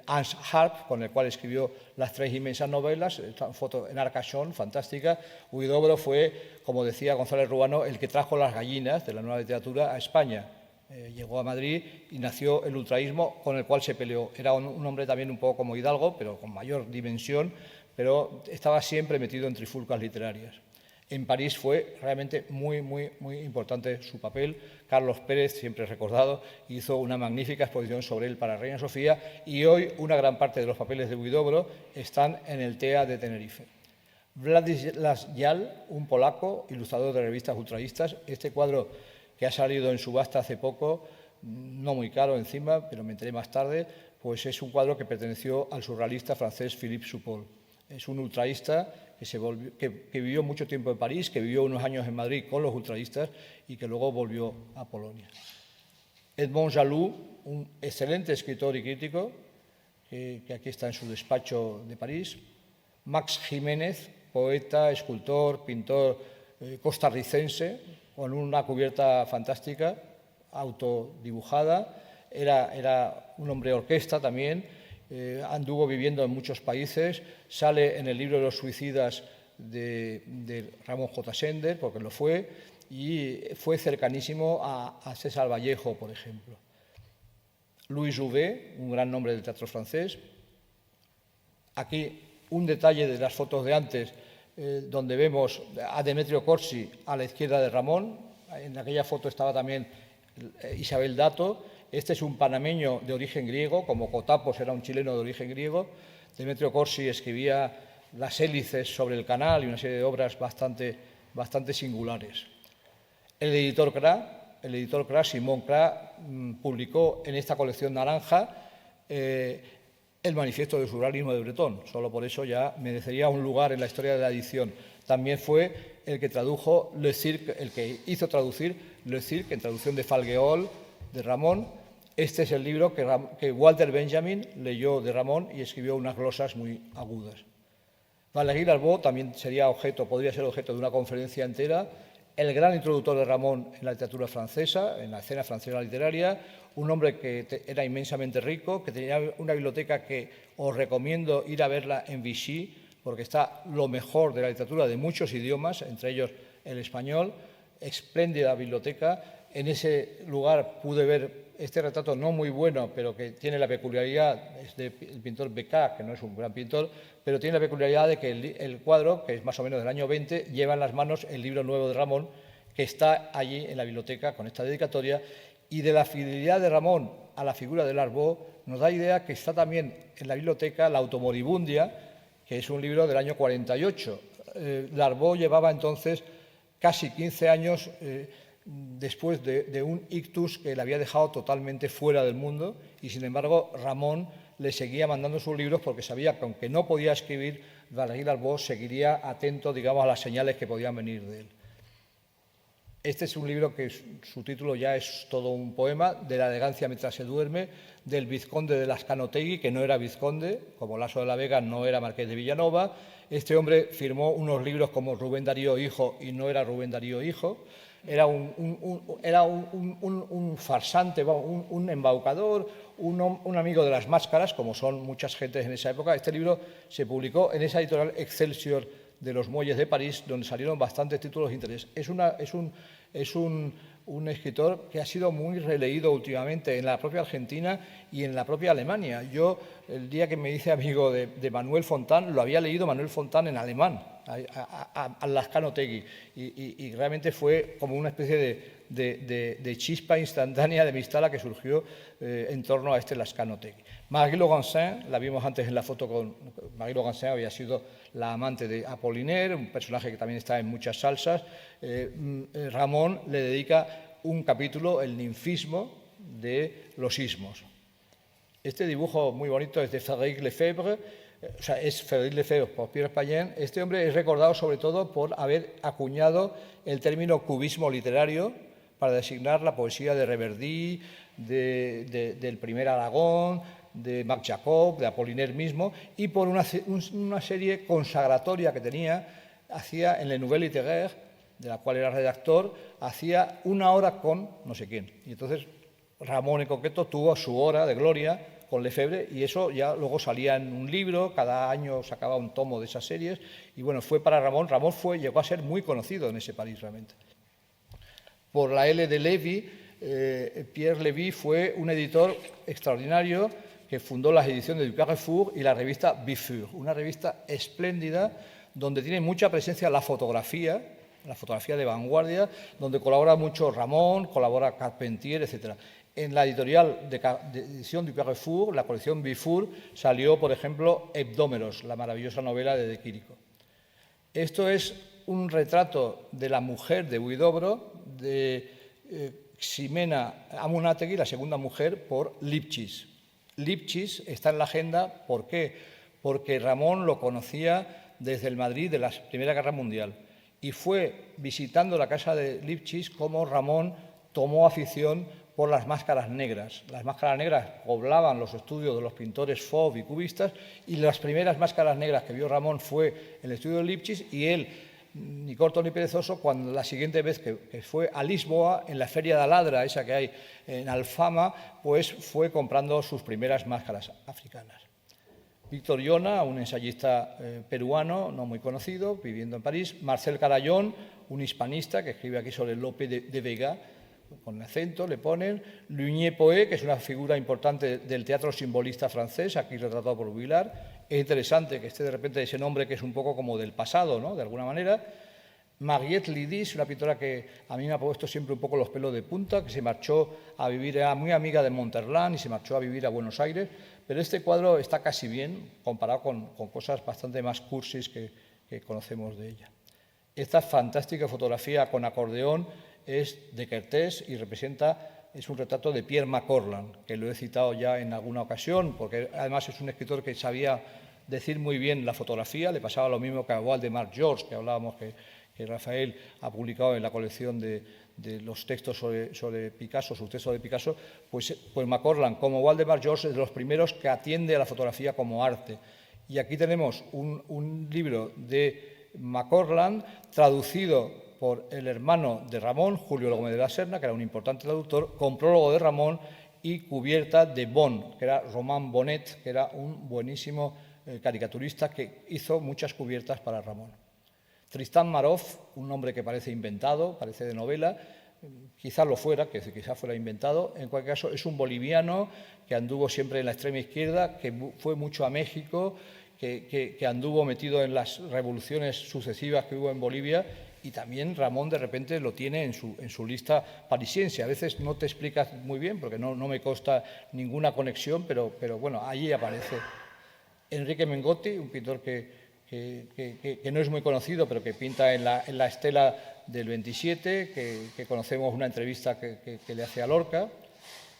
Hans Harp, con el cual escribió las 3 inmensas novelas, esta foto en Arcachón, fantástica. Huidobro fue, como decía González Ruano, el que trajo las gallinas de la nueva literatura a España. Llegó a Madrid y nació el ultraísmo, con el cual se peleó. Era un hombre también un poco como Hidalgo, pero con mayor dimensión, pero estaba siempre metido en trifulcas literarias. En París fue realmente muy importante su papel. Carlos Pérez, siempre recordado, hizo una magnífica exposición sobre él para Reina Sofía y hoy una gran parte de los papeles de Huidobro están en el TEA de Tenerife. Władysław Jal, un polaco, ilustrador de revistas ultraístas. Este cuadro que ha salido en subasta hace poco, no muy caro encima, pero me enteré más tarde, pues es un cuadro que perteneció al surrealista francés Philippe Soupault. Es un ultraísta que vivió mucho tiempo en París, que vivió unos años en Madrid con los ultraístas y que luego volvió a Polonia. Edmond Jaloux, un excelente escritor y crítico, que aquí está en su despacho de París. Max Jiménez, poeta, escultor, pintor costarricense, con una cubierta fantástica, autodibujada. Era un hombre orquesta también. Anduvo viviendo en muchos países, sale en el libro de los suicidas de Ramón J. Sender, porque lo fue, y fue cercanísimo a César Vallejo, por ejemplo. Louis Jouvet, un gran nombre del teatro francés. Aquí un detalle de las fotos de antes, donde vemos a Demetrio Corsi a la izquierda de Ramón. En aquella foto estaba también Isabel Dato. Este es un panameño de origen griego, como Cotapos era un chileno de origen griego. Demetrio Corsi escribía Las hélices sobre el canal y una serie de obras bastante singulares. El editor Cra, Simón Cra, publicó en esta colección naranja el manifiesto del surrealismo de Breton. Solo por eso ya merecería un lugar en la historia de la edición. También fue el que tradujo Le Cirque, el que hizo traducir Le Cirque en traducción de Falgueol, de Ramón. Este es el libro que Walter Benjamin leyó de Ramón y escribió unas glosas muy agudas. Valéry Larbaud también podría ser objeto de una conferencia entera. El gran introductor de Ramón en la literatura francesa, en la escena francesa literaria, un hombre que era inmensamente rico, que tenía una biblioteca que os recomiendo ir a verla en Vichy, porque está lo mejor de la literatura de muchos idiomas, entre ellos el español, espléndida biblioteca. En ese lugar pude ver este retrato no muy bueno, pero que tiene la peculiaridad, es del pintor Becca, que no es un gran pintor, pero tiene la peculiaridad de que el cuadro, que es más o menos del año 20, lleva en las manos el libro nuevo de Ramón, que está allí en la biblioteca con esta dedicatoria, y de la fidelidad de Ramón a la figura de Larbaud nos da idea que está también en la biblioteca La Automoribundia, que es un libro del año 48. Larbaud llevaba entonces casi 15 años después de un ictus que le había dejado totalmente fuera del mundo y, sin embargo, Ramón le seguía mandando sus libros porque sabía que, aunque no podía escribir, Valéry Larbaud seguiría atento, digamos, a las señales que podían venir de él. Este es un libro que su título ya es todo un poema, de la elegancia mientras se duerme, del vizconde de Lascanotegui, que no era vizconde, como Laso de la Vega no era marqués de Villanova. Este hombre firmó unos libros como Rubén Darío Hijo y no era Rubén Darío Hijo. Era un farsante, un embaucador, un amigo de las máscaras, como son muchas gentes en esa época. Este libro se publicó en esa editorial Excelsior de los Muelles de París, donde salieron bastantes títulos de interés. Es un escritor que ha sido muy releído últimamente en la propia Argentina y en la propia Alemania. Yo, el día que me hice amigo de Manuel Fontán, lo había leído Manuel Fontán en alemán. a Lascano Tegui, y realmente fue como una especie de chispa instantánea de Mistala que surgió en torno a este Lascano Tegui. Marie Laurencin, la vimos antes en la foto con Marie Laurencin, había sido la amante de Apollinaire, un personaje que también está en muchas salsas. Ramón le dedica un capítulo, el ninfismo de los ismos. Este dibujo muy bonito es de Frédéric Lefebvre, o sea, es Frédéric Lefebvre por Pierre Payen. Este hombre es recordado sobre todo por haber acuñado el término cubismo literario para designar la poesía de Reverdy, del primer Aragón, de Marc Jacob, de Apollinaire mismo, y por una serie consagratoria que hacía en Le Nouvelle Littéraire, de la cual era redactor, hacía una hora con no sé quién. Y entonces Ramón en concreto tuvo su hora de gloria con Lefebvre, y eso ya luego salía en un libro, cada año sacaba un tomo de esas series, y bueno, fue para Ramón. Ramón llegó a ser muy conocido en ese París realmente. Por la L de Lévy, Pierre Lévy fue un editor extraordinario que fundó las ediciones du Carrefour y la revista Bifur, una revista espléndida donde tiene mucha presencia la fotografía de vanguardia, donde colabora mucho Ramón, colabora Carpentier, etc. En la editorial de edición du Carrefour, la colección Bifur, salió, por ejemplo, Hebdómeros, la maravillosa novela de Quirico. Esto es un retrato de la mujer de Huidobro, de Ximena Amunátegui, la segunda mujer, por Lipchitz. Lipchitz está en la agenda, ¿por qué? Porque Ramón lo conocía desde el Madrid de la Primera Guerra Mundial, y fue visitando la casa de Lipchitz como Ramón tomó afición por las máscaras negras. Las máscaras negras poblaban los estudios de los pintores Fauve y cubistas, y las primeras máscaras negras que vio Ramón fue en el estudio de Lipchitz, y él, ni corto ni perezoso, cuando la siguiente vez que fue a Lisboa, en la Feria de Aladra, esa que hay en Alfama, pues fue comprando sus primeras máscaras africanas. Víctor Llona, un ensayista peruano, no muy conocido, viviendo en París. Marcel Carallón, un hispanista que escribe aquí sobre Lope de Vega, con acento le ponen. Luigné Poé, que es una figura importante del teatro simbolista francés, aquí retratado por Vuillard. Es interesante que esté de repente ese nombre que es un poco como del pasado, ¿no?, de alguna manera. Mariette Lidis, una pintora que a mí me ha puesto siempre un poco los pelos de punta, que se marchó a vivir, era muy amiga de Monterland y se marchó a vivir a Buenos Aires, pero este cuadro está casi bien comparado con cosas bastante más cursis que conocemos de ella. Esta fantástica fotografía con acordeón es de Kertész y es un retrato de Pierre Macorland, que lo he citado ya en alguna ocasión, porque además es un escritor que sabía decir muy bien la fotografía. Le pasaba lo mismo que a Waldemar George, que hablábamos que Rafael ha publicado en la colección de los textos sobre Picasso, sus textos de Picasso. Pues Macorland, como Waldemar George, es de los primeros que atiende a la fotografía como arte. Y aquí tenemos un libro de Macorland traducido por el hermano de Ramón, Julio Gómez de la Serna, que era un importante traductor, con prólogo de Ramón y cubierta de Bon, que era Romain Bonnet, que era un buenísimo caricaturista que hizo muchas cubiertas para Ramón. Tristán Maroff, un nombre que parece inventado, parece de novela, quizás lo fuera, que quizás fuera inventado. En cualquier caso, es un boliviano que anduvo siempre en la extrema izquierda, que fue mucho a México, que anduvo metido en las revoluciones sucesivas que hubo en Bolivia, y también Ramón de repente lo tiene en su lista parisiense. A veces no te explicas muy bien, porque no me consta ninguna conexión, pero bueno, allí aparece. Enrique Mengotti, un pintor que no es muy conocido, pero que pinta en la estela del 27, que conocemos una entrevista que le hace a Lorca.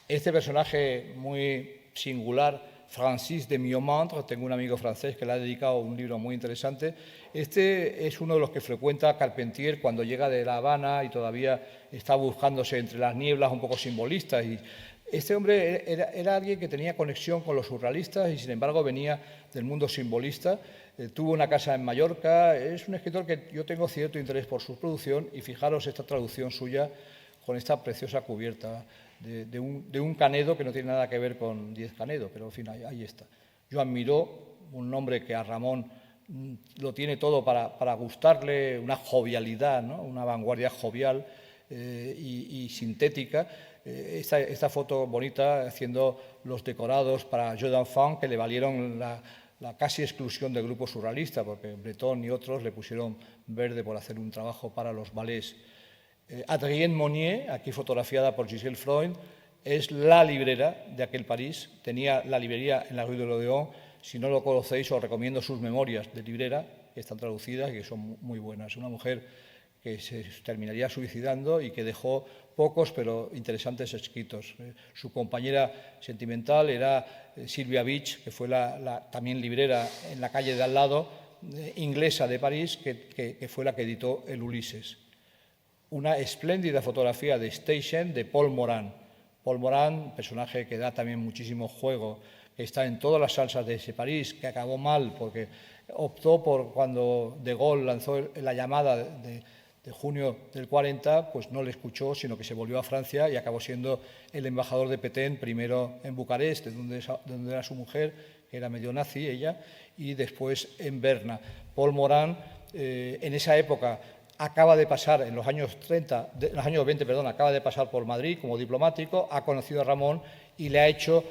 Este personaje muy singular, Francis de Miomandre, tengo un amigo francés que le ha dedicado un libro muy interesante. Este es uno de los que frecuenta Carpentier cuando llega de La Habana y todavía está buscándose entre las nieblas un poco simbolistas. Y este hombre era alguien que tenía conexión con los surrealistas y, sin embargo, venía del mundo simbolista. Tuvo una casa en Mallorca. Es un escritor que yo tengo cierto interés por su producción, y fijaros esta traducción suya con esta preciosa cubierta de un Canedo que no tiene nada que ver con Díez Canedo, pero en fin, ahí está. Joan Miró, un nombre que a Ramón lo tiene todo para gustarle, una jovialidad, ¿no?, una vanguardia jovial y sintética. Esta foto bonita haciendo los decorados para Jeux d'Enfants, que le valieron casi exclusión del grupo surrealista, porque Breton y otros le pusieron verde por hacer un trabajo para los ballets. Adrienne Monnier, aquí fotografiada por Gisèle Freund, es la librera de aquel París. Tenía la librería en la Rue de l'Odéon. Si no lo conocéis, os recomiendo sus memorias de librera, que están traducidas y que son muy buenas. Una mujer que se terminaría suicidando y que dejó pocos pero interesantes escritos. Su compañera sentimental era Sylvia Beach, que fue también librera en la calle de al lado, inglesa de París, que fue la que editó el Ulises. Una espléndida fotografía de Station de Paul Morand. Paul Morand, personaje que da también muchísimo juego, que está en todas las salsas de ese París, que acabó mal porque optó por, cuando De Gaulle lanzó la llamada de junio del 40, pues no le escuchó, sino que se volvió a Francia y acabó siendo el embajador de Petén, primero en Bucarest, donde era su mujer, que era medio nazi ella, y después en Berna. Paul Morand, en esa época, acaba de pasar, en los años 20, acaba de pasar por Madrid como diplomático, ha conocido a Ramón y le ha hecho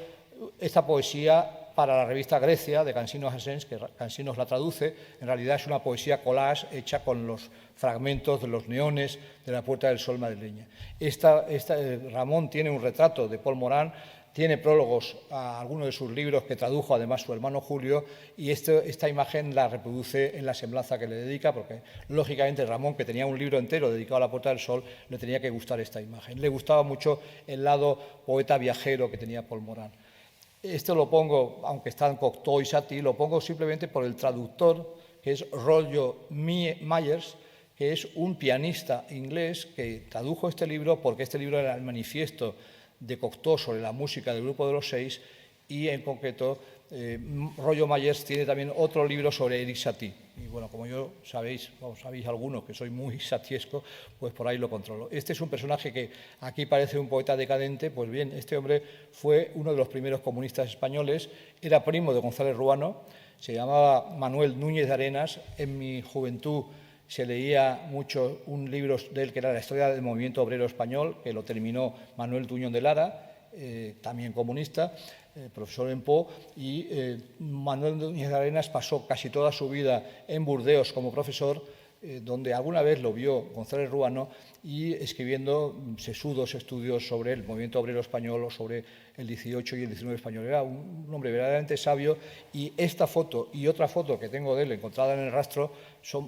esta poesía para la revista Grecia de Cansinos Asens, que Cansinos la traduce. En realidad es una poesía collage hecha con los fragmentos de los neones de la Puerta del Sol madrileña. Ramón tiene un retrato de Paul Morand, tiene prólogos a algunos de sus libros que tradujo además su hermano Julio, y esta imagen la reproduce en la semblanza que le dedica, porque lógicamente Ramón, que tenía un libro entero dedicado a la Puerta del Sol, le tenía que gustar esta imagen. Le gustaba mucho el lado poeta viajero que tenía Paul Morand. Esto lo pongo, aunque está en Cocteau y Satie, lo pongo simplemente por el traductor, que es Rollo Myers, que es un pianista inglés que tradujo este libro porque este libro era el manifiesto de Cocteau sobre la música del Grupo de los Seis, y en concreto Rollo Myers tiene también otro libro sobre Erik Satie. Y bueno, como sabéis algunos que soy muy satiesco, pues por ahí lo controlo. Este es un personaje que aquí parece un poeta decadente. Pues bien, este hombre fue uno de los primeros comunistas españoles, era primo de González Ruano, se llamaba Manuel Núñez de Arenas. En mi juventud se leía mucho un libro de él que era la historia del movimiento obrero español, que lo terminó Manuel Tuñón de Lara, también comunista, profesor en Po, y Manuel Núñez de Arenas pasó casi toda su vida en Burdeos como profesor, donde alguna vez lo vio González Ruano, y escribiendo sesudos estudios sobre el movimiento obrero español o sobre el 18 y el 19 español. Era un hombre verdaderamente sabio, y esta foto y otra foto que tengo de él encontrada en el rastro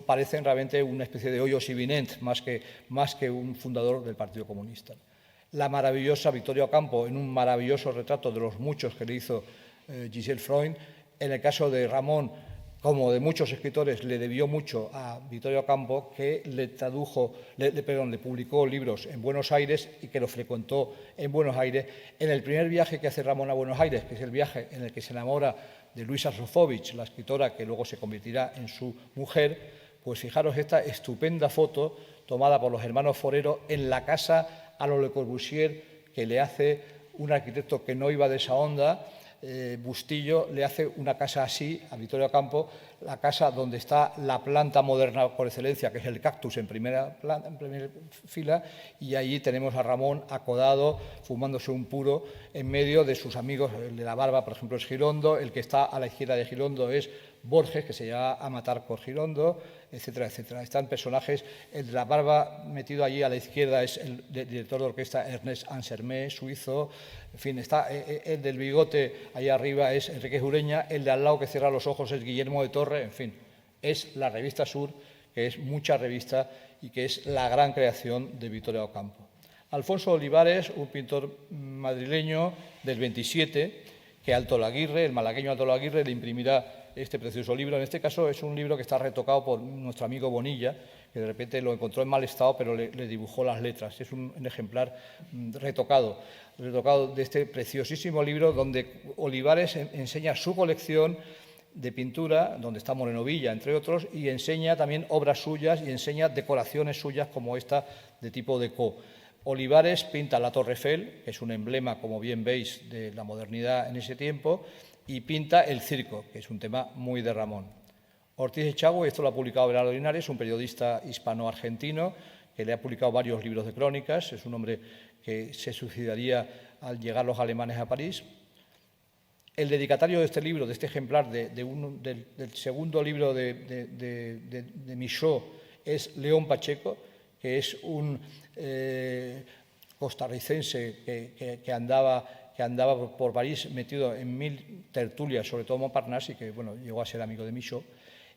parecen realmente una especie de Hoyos y Vinent, más que un fundador del Partido Comunista. La maravillosa Victoria Ocampo, en un maravilloso retrato de los muchos que le hizo Gisèle Freund. En el caso de Ramón, como de muchos escritores, le debió mucho a Victoria Ocampo, que le publicó libros en Buenos Aires y que lo frecuentó en Buenos Aires. En el primer viaje que hace Ramón a Buenos Aires, que es el viaje en el que se enamora de Luisa Sofovich, la escritora que luego se convertirá en su mujer, pues fijaros esta estupenda foto tomada por los hermanos Forero en la casa a lo Le Corbusier, que le hace un arquitecto que no iba de esa onda. Bustillo le hace una casa así a Victoria Ocampo, la casa donde está la planta moderna por excelencia, que es el cactus en primera fila, y allí tenemos a Ramón acodado, fumándose un puro en medio de sus amigos. El de la barba, por ejemplo, es Girondo, el que está a la izquierda de Girondo es Borges, que se llama A matar por Girondo, etcétera, etcétera. Están personajes. El de la barba metido allí a la izquierda es el director de orquesta Ernest Ansermet, suizo. En fin, está el del bigote ahí arriba es Enrique Ureña, el de al lado que cierra los ojos es Guillermo de Torre. En fin, es la revista Sur, que es mucha revista y que es la gran creación de Victoria Ocampo. Alfonso Olivares, un pintor madrileño del 27, que Alto Laguirre, el malagueño Alto Laguirre, le imprimirá este precioso libro. En este caso es un libro que está retocado por nuestro amigo Bonilla, que de repente lo encontró en mal estado, pero le dibujó las letras. Es un ejemplar retocado de este preciosísimo libro, donde Olivares enseña su colección de pintura, donde está Moreno Villa, entre otros, y enseña también obras suyas y enseña decoraciones suyas como esta de tipo deco. Olivares pinta la Torre Eiffel, que es un emblema, como bien veis, de la modernidad en ese tiempo, y pinta el circo, que es un tema muy de Ramón. Ortiz Echagüe, esto lo ha publicado Belardo Linares, un periodista hispano-argentino que le ha publicado varios libros de crónicas. Es un hombre que se suicidaría al llegar los alemanes a París. El dedicatario de este libro, de este ejemplar, del segundo libro de Michaud, es León Pacheco, que es un costarricense que andaba por París metido en 1000 tertulias, sobre todo Montparnasse, y que bueno, llegó a ser amigo de Michaud.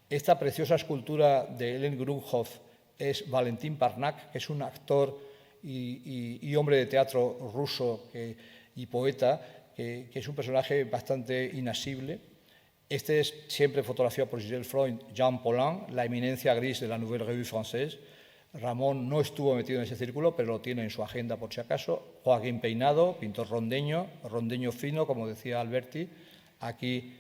Esta preciosa escultura de Helen Grunhoff es Valentín Parnac, que es un actor y hombre de teatro ruso y poeta, que es un personaje bastante inasible. Este es siempre fotografiado por Gisèle Freund, Jean Paulin, la eminencia gris de la Nouvelle Revue Française. Ramón no estuvo metido en ese círculo, pero lo tiene en su agenda por si acaso. Joaquín Peinado, pintor rondeño fino, como decía Alberti, aquí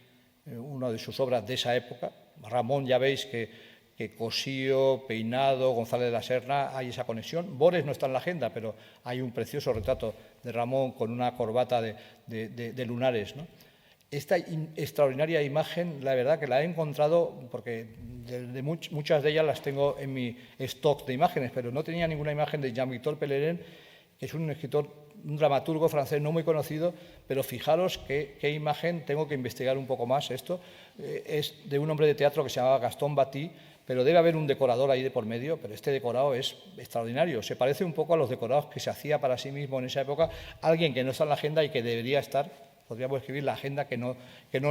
una de sus obras de esa época. Ramón, ya veis que Cosío, Peinado, González de la Serna, hay esa conexión. Bores no está en la agenda, pero hay un precioso retrato de Ramón con una corbata de lunares, ¿no? Esta extraordinaria imagen, la verdad que la he encontrado, porque muchas de ellas las tengo en mi stock de imágenes, pero no tenía ninguna imagen de Jean-Victor Pellerin, que es un escritor, un dramaturgo francés no muy conocido, pero fijaros qué imagen, tengo que investigar un poco más esto. Es de un hombre de teatro que se llamaba Gaston Batty, pero debe haber un decorador ahí de por medio, pero este decorado es extraordinario. Se parece un poco a los decorados que se hacía para sí mismo en esa época, alguien que no está en la agenda y que debería estar, podríamos escribir la agenda que no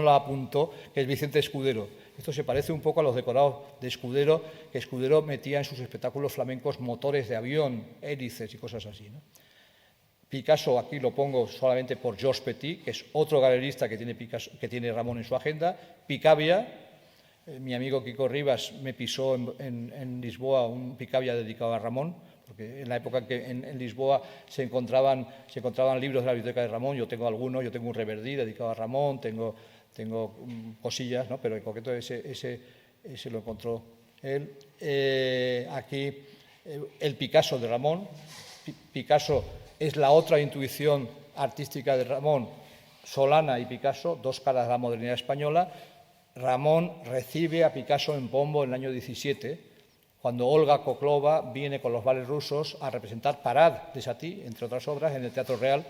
la apuntó, que es Vicente Escudero. Esto se parece un poco a los decorados de Escudero, que Escudero metía en sus espectáculos flamencos motores de avión, hélices y cosas así, ¿no? Picasso, aquí lo pongo solamente por Georges Petit, que es otro galerista que tiene Ramón en su agenda. Picabia, mi amigo Kiko Rivas me pisó en Lisboa un Picabia dedicado a Ramón, porque en la época que en Lisboa se encontraban libros de la biblioteca de Ramón. Yo tengo algunos, yo tengo un Reverdí dedicado a Ramón, tengo cosillas, ¿no? Pero en concreto ese lo encontró él. Aquí el Picasso de Ramón. Picasso es la otra intuición artística de Ramón, Solana y Picasso, dos caras de la modernidad española. Ramón recibe a Picasso en Pombo en el año 17, cuando Olga Koklova viene con los ballets rusos a representar Parade de Satie, entre otras obras, en el Teatro Real.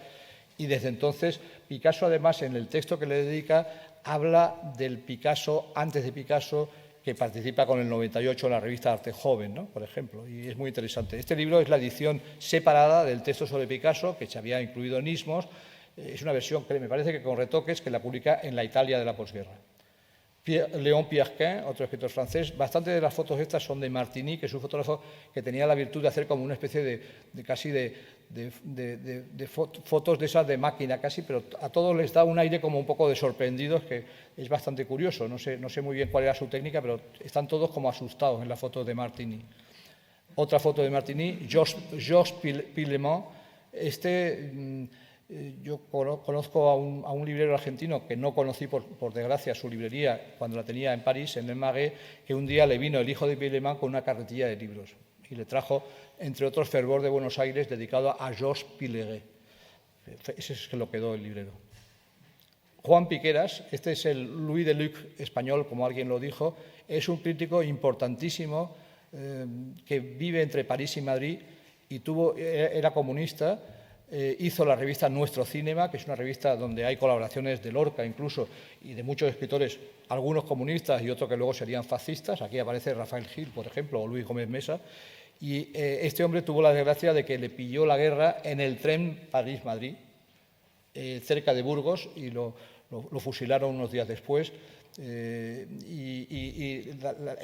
Y desde entonces, Picasso, además, en el texto que le dedica, habla del Picasso antes de Picasso, que participa con el 98 en la revista Arte Joven, ¿no? Por ejemplo, y es muy interesante. Este libro es la edición separada del texto sobre Picasso, que se había incluido en Ismos. Es una versión que me parece que con retoques, que la publica en la Italia de la posguerra. Léon Pierquin, otro escritor francés. Bastante de las fotos estas son de Martigny, que es un fotógrafo que tenía la virtud de hacer como una especie de fotos de esas de máquina casi, pero a todos les da un aire como un poco de sorprendidos, que es bastante curioso. No sé muy bien cuál era su técnica, pero están todos como asustados en la foto de Martigny. Otra foto de Martigny, Georges Pillemont. Yo conozco a un librero argentino que no conocí, por desgracia, su librería cuando la tenía en París, en el Marais, que un día le vino el hijo de Pillemont con una carretilla de libros y le trajo, entre otros, Fervor de Buenos Aires, dedicado a Georges Pileguet. Ese es que lo quedó el librero. Juan Piqueras, este es el Louis Deluc español, como alguien lo dijo, es un crítico importantísimo que vive entre París y Madrid y era comunista. Hizo la revista Nuestro Cinema, que es una revista donde hay colaboraciones de Lorca incluso y de muchos escritores, algunos comunistas y otros que luego serían fascistas. Aquí aparece Rafael Gil, por ejemplo, o Luis Gómez Mesa. Y este hombre tuvo la desgracia de que le pilló la guerra en el tren París-Madrid, cerca de Burgos, y lo fusilaron unos días después. En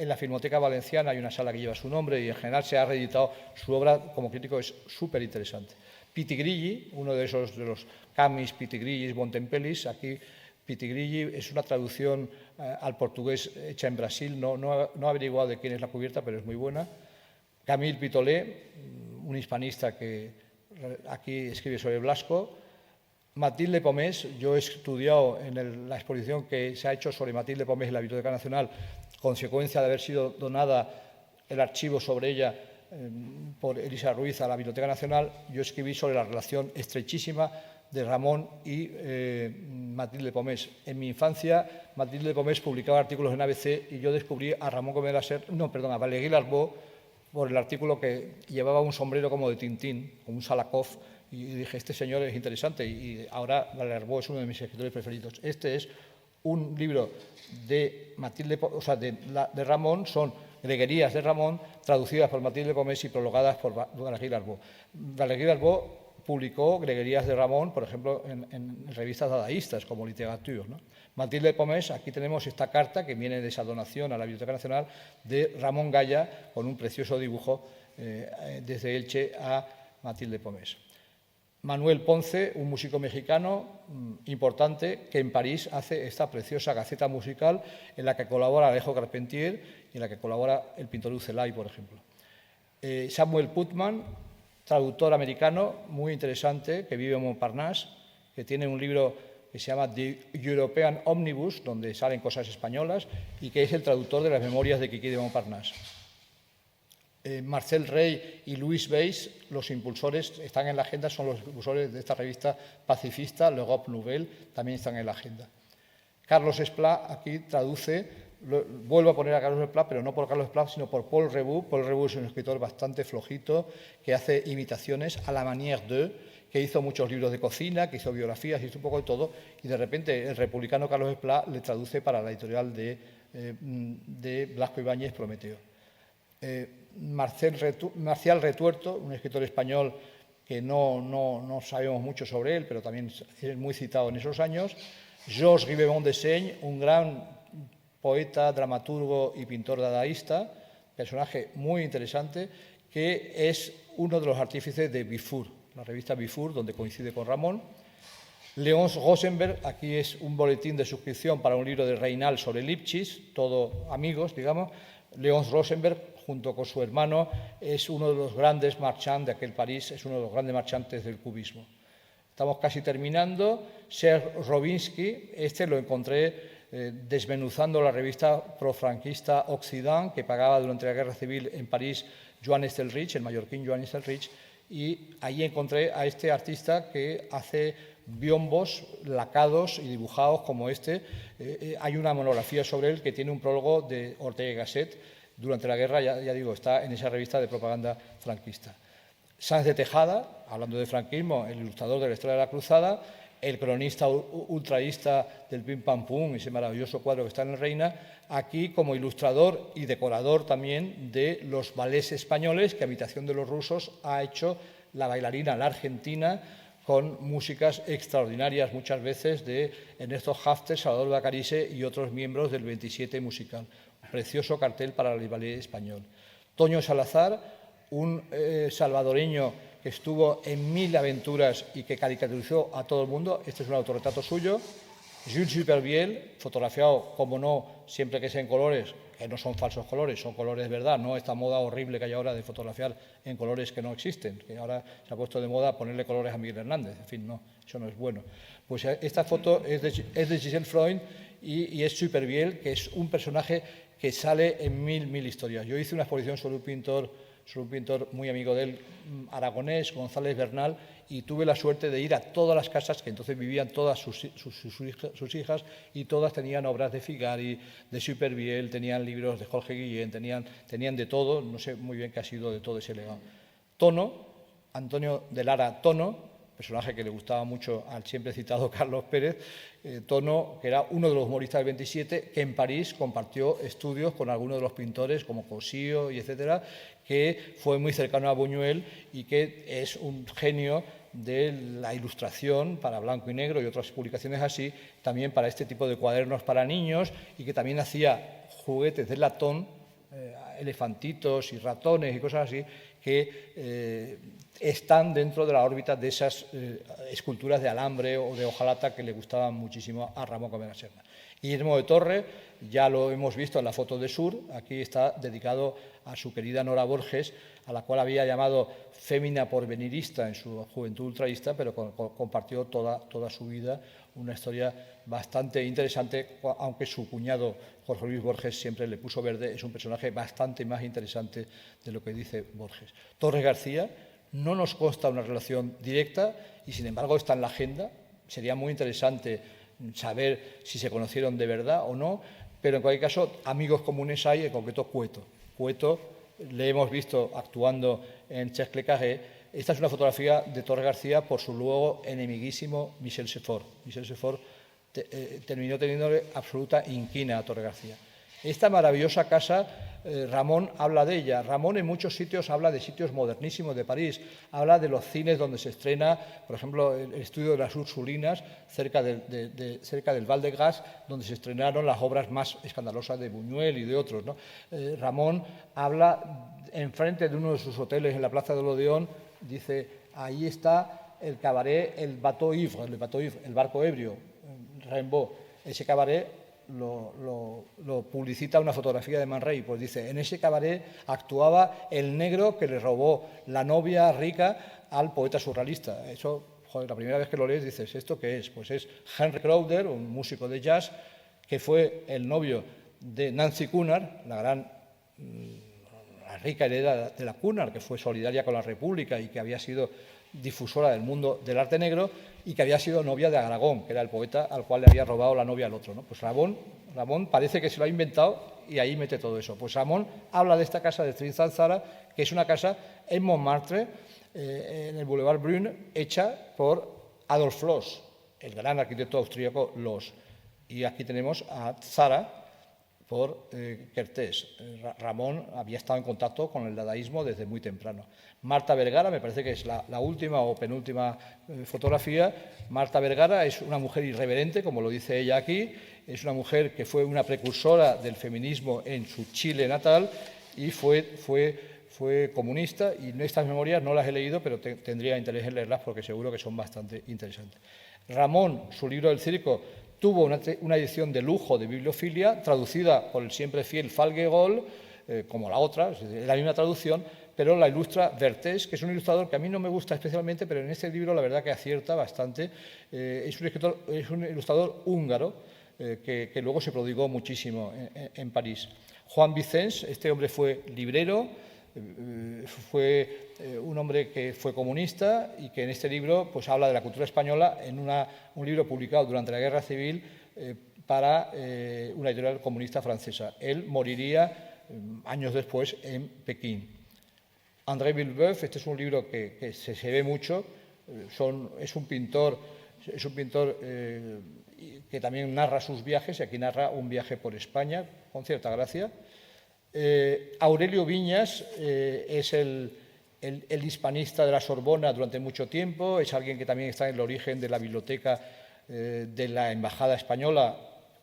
la Filmoteca Valenciana hay una sala que lleva su nombre y en general se ha reeditado su obra como crítico, es súper interesante. Pitigrilli, uno de los Camis, Pitigrillis, Bontempelis. Aquí Pitigrilli es una traducción al portugués hecha en Brasil. No he averiguado de quién es la cubierta, pero es muy buena. Camille Pitolet, un hispanista que aquí escribe sobre Blasco. Mathilde Pomés, yo he estudiado en la exposición que se ha hecho sobre Mathilde Pomés en la Biblioteca Nacional, consecuencia de haber sido donada el archivo sobre ella por Elisa Ruiz a la Biblioteca Nacional. Yo escribí sobre la relación estrechísima de Ramón y Mathilde Pomés. En mi infancia, Mathilde Pomés publicaba artículos en ABC y yo descubrí a Ramón Gómez de la Serna, a Valéry Larbaud, por el artículo que llevaba un sombrero como de Tintín, con un Salakoff, y dije, este señor es interesante, y ahora Malherbe es uno de mis escritores preferidos. Este es un libro de de Ramón, son greguerías de Ramón, traducidas por Mathilde Pomés y prologadas por Valéry Larbaud. Valéry Larbaud publicó greguerías de Ramón, por ejemplo, en revistas dadaístas como Literature, ¿no? Mathilde Pomés, aquí tenemos esta carta que viene de esa donación a la Biblioteca Nacional de Ramón Gaya, con un precioso dibujo desde Elche a Mathilde Pomés. Manuel Ponce, un músico mexicano importante que en París hace esta preciosa gaceta musical en la que colabora Alejo Carpentier y en la que colabora el pintor Ucelay, por ejemplo. Samuel Putman, traductor americano muy interesante, que vive en Montparnasse, que tiene un libro que se llama The European Omnibus, donde salen cosas españolas, y que es el traductor de las memorias de Quiquí de Montparnasse. Marcel Rey y Luis Weiss, los impulsores, están en la agenda, son los impulsores de esta revista pacifista, L'Europe Nouvelle, también están en la agenda. Carlos Esplá aquí traduce, vuelvo a poner a Carlos Esplá, pero no por Carlos Esplá, sino por Paul Reboux. Paul Reboux es un escritor bastante flojito, que hace imitaciones a la manière de, que hizo muchos libros de cocina, que hizo biografías, hizo un poco de todo, y de repente el republicano Carlos Esplá le traduce para la editorial de Blasco Ibáñez, Prometeo. Marcial Retuerto, un escritor español que no sabemos mucho sobre él, pero también es muy citado en esos años. Georges Ribemont de Seigne, un gran poeta, dramaturgo y pintor dadaísta, personaje muy interesante, que es uno de los artífices de Bifour, la revista Bifour, donde coincide con Ramón. Léonce Rosenberg, aquí es un boletín de suscripción para un libro de Reynal sobre Lipchitz, todo amigos, digamos. Léonce Rosenberg, junto con su hermano, es uno de los grandes marchands de aquel París, es uno de los grandes marchantes del cubismo. Estamos casi terminando. Serge Robinsky, este lo encontré desmenuzando la revista profranquista Occident, que pagaba durante la Guerra Civil en París Joan Estelrich, el mallorquín Joan Estelrich, y ahí encontré a este artista que hace biombos lacados y dibujados como este. Hay una monografía sobre él que tiene un prólogo de Ortega y Gasset durante la guerra, ya digo, está en esa revista de propaganda franquista. Sáenz de Tejada, hablando de franquismo, el ilustrador de la historia de la cruzada, el cronista ultraísta del Pim Pam Pum, ese maravilloso cuadro que está en el Reina, aquí como ilustrador y decorador también de los ballets españoles que a imitación de los rusos ha hecho la bailarina, la argentina, con músicas extraordinarias muchas veces de Ernesto Hafter, Salvador Bacarice y otros miembros del 27 musical. Un precioso cartel para el ballet español. Toño Salazar, un salvadoreño que estuvo en 1000 aventuras y que caricaturizó a todo el mundo. Este es un autorretrato suyo. Jules Supervielle, fotografiado, como no, siempre que sea en colores, que no son falsos colores, son colores de verdad, no esta moda horrible que hay ahora de fotografiar en colores que no existen, que ahora se ha puesto de moda ponerle colores a Miguel Hernández, en fin, no, eso no es bueno. Pues esta foto es de Giselle Freund y es Supervielle, que es un personaje que sale en mil historias. Yo hice una exposición sobre un pintor muy amigo de él, aragonés, González Bernal, y tuve la suerte de ir a todas las casas, que entonces vivían todas sus hijas, y todas tenían obras de Figari, de Supervielle, tenían libros de Jorge Guillén, tenían de todo, no sé muy bien qué ha sido de todo ese legado. Tono, Antonio de Lara Tono, personaje que le gustaba mucho al siempre citado Carlos Pérez, Tono, que era uno de los humoristas del 27, que en París compartió estudios con algunos de los pintores como Cosío y etcétera, que fue muy cercano a Buñuel y que es un genio de la ilustración para blanco y negro y otras publicaciones así, también para este tipo de cuadernos para niños, y que también hacía juguetes de latón, elefantitos y ratones y cosas así, que están dentro de la órbita de esas esculturas de alambre o de hojalata que le gustaban muchísimo a Ramón Comera Serna. Guillermo de Torre, ya lo hemos visto en la foto de Sur, aquí está dedicado a su querida Nora Borges, a la cual había llamado fémina porvenirista en su juventud ultraísta, pero compartió toda su vida, una historia bastante interesante, aunque su cuñado Jorge Luis Borges siempre le puso verde, es un personaje bastante más interesante de lo que dice Borges. Torres García, no nos consta una relación directa y sin embargo está en la agenda, sería muy interesante saber si se conocieron de verdad o no, pero en cualquier caso amigos comunes hay, en concreto Cueto. Cueto le hemos visto actuando en Cercle Carré, Esta es una fotografía de Torres García por su luego enemiguísimo Michel Seffort. Michel Seffort terminó teniéndole absoluta inquina a Torres García. Esta maravillosa casa, Ramón habla de ella. Ramón en muchos sitios habla de sitios modernísimos de París, habla de los cines donde se estrena, por ejemplo, el estudio de las Ursulinas, cerca del Val de Grâce, donde se estrenaron las obras más escandalosas de Buñuel y de otros, ¿no? Ramón habla enfrente de uno de sus hoteles en la Plaza del Odeón, dice, ahí está el cabaret, el bateau ivre, el barco ebrio, Rimbaud. Ese cabaret lo publicita una fotografía de Man Ray, pues dice, en ese cabaret actuaba el negro que le robó la novia rica al poeta surrealista. Eso, joder, la primera vez que lo lees dices, ¿esto qué es? Pues es Henry Crowder, un músico de jazz, que fue el novio de Nancy Cunard, la rica heredera de la Cunard, que fue solidaria con la República y que había sido difusora del mundo del arte negro y que había sido novia de Aragón, que era el poeta al cual le había robado la novia al otro, ¿no? Pues Ramón parece que se lo ha inventado y ahí mete todo eso. Pues Ramón habla de esta casa de Trinzalzara, que es una casa en Montmartre, en el Boulevard Brune, hecha por Adolf Loos, el gran arquitecto austríaco Loos. Y aquí tenemos a Zara por Kertész. Ramón había estado en contacto con el dadaísmo desde muy temprano. Marta Vergara, me parece que es la última o penúltima fotografía. Marta Vergara es una mujer irreverente, como lo dice ella aquí, es una mujer que fue una precursora del feminismo en su Chile natal y fue comunista, y estas memorias no las he leído, pero tendría interés en leerlas porque seguro que son bastante interesantes. Ramón, su libro del circo, tuvo una edición de lujo de bibliofilia, traducida por el siempre fiel Falguegol, como la otra, es la misma traducción, pero la ilustra Vertés, que es un ilustrador que a mí no me gusta especialmente, pero en este libro la verdad que acierta bastante. Es un ilustrador húngaro que luego se prodigó muchísimo en París. Juan Vicens, este hombre fue librero, fue un hombre que fue comunista y que en este libro pues, habla de la cultura española en un libro publicado durante la Guerra Civil para una editorial comunista francesa. Él moriría años después en Pekín. André Villebeuf, este es un libro que se ve mucho, es un pintor que también narra sus viajes, y aquí narra un viaje por España, con cierta gracia. Aurelio Viñas es el hispanista de la Sorbona durante mucho tiempo, es alguien que también está en el origen de la biblioteca de la Embajada Española,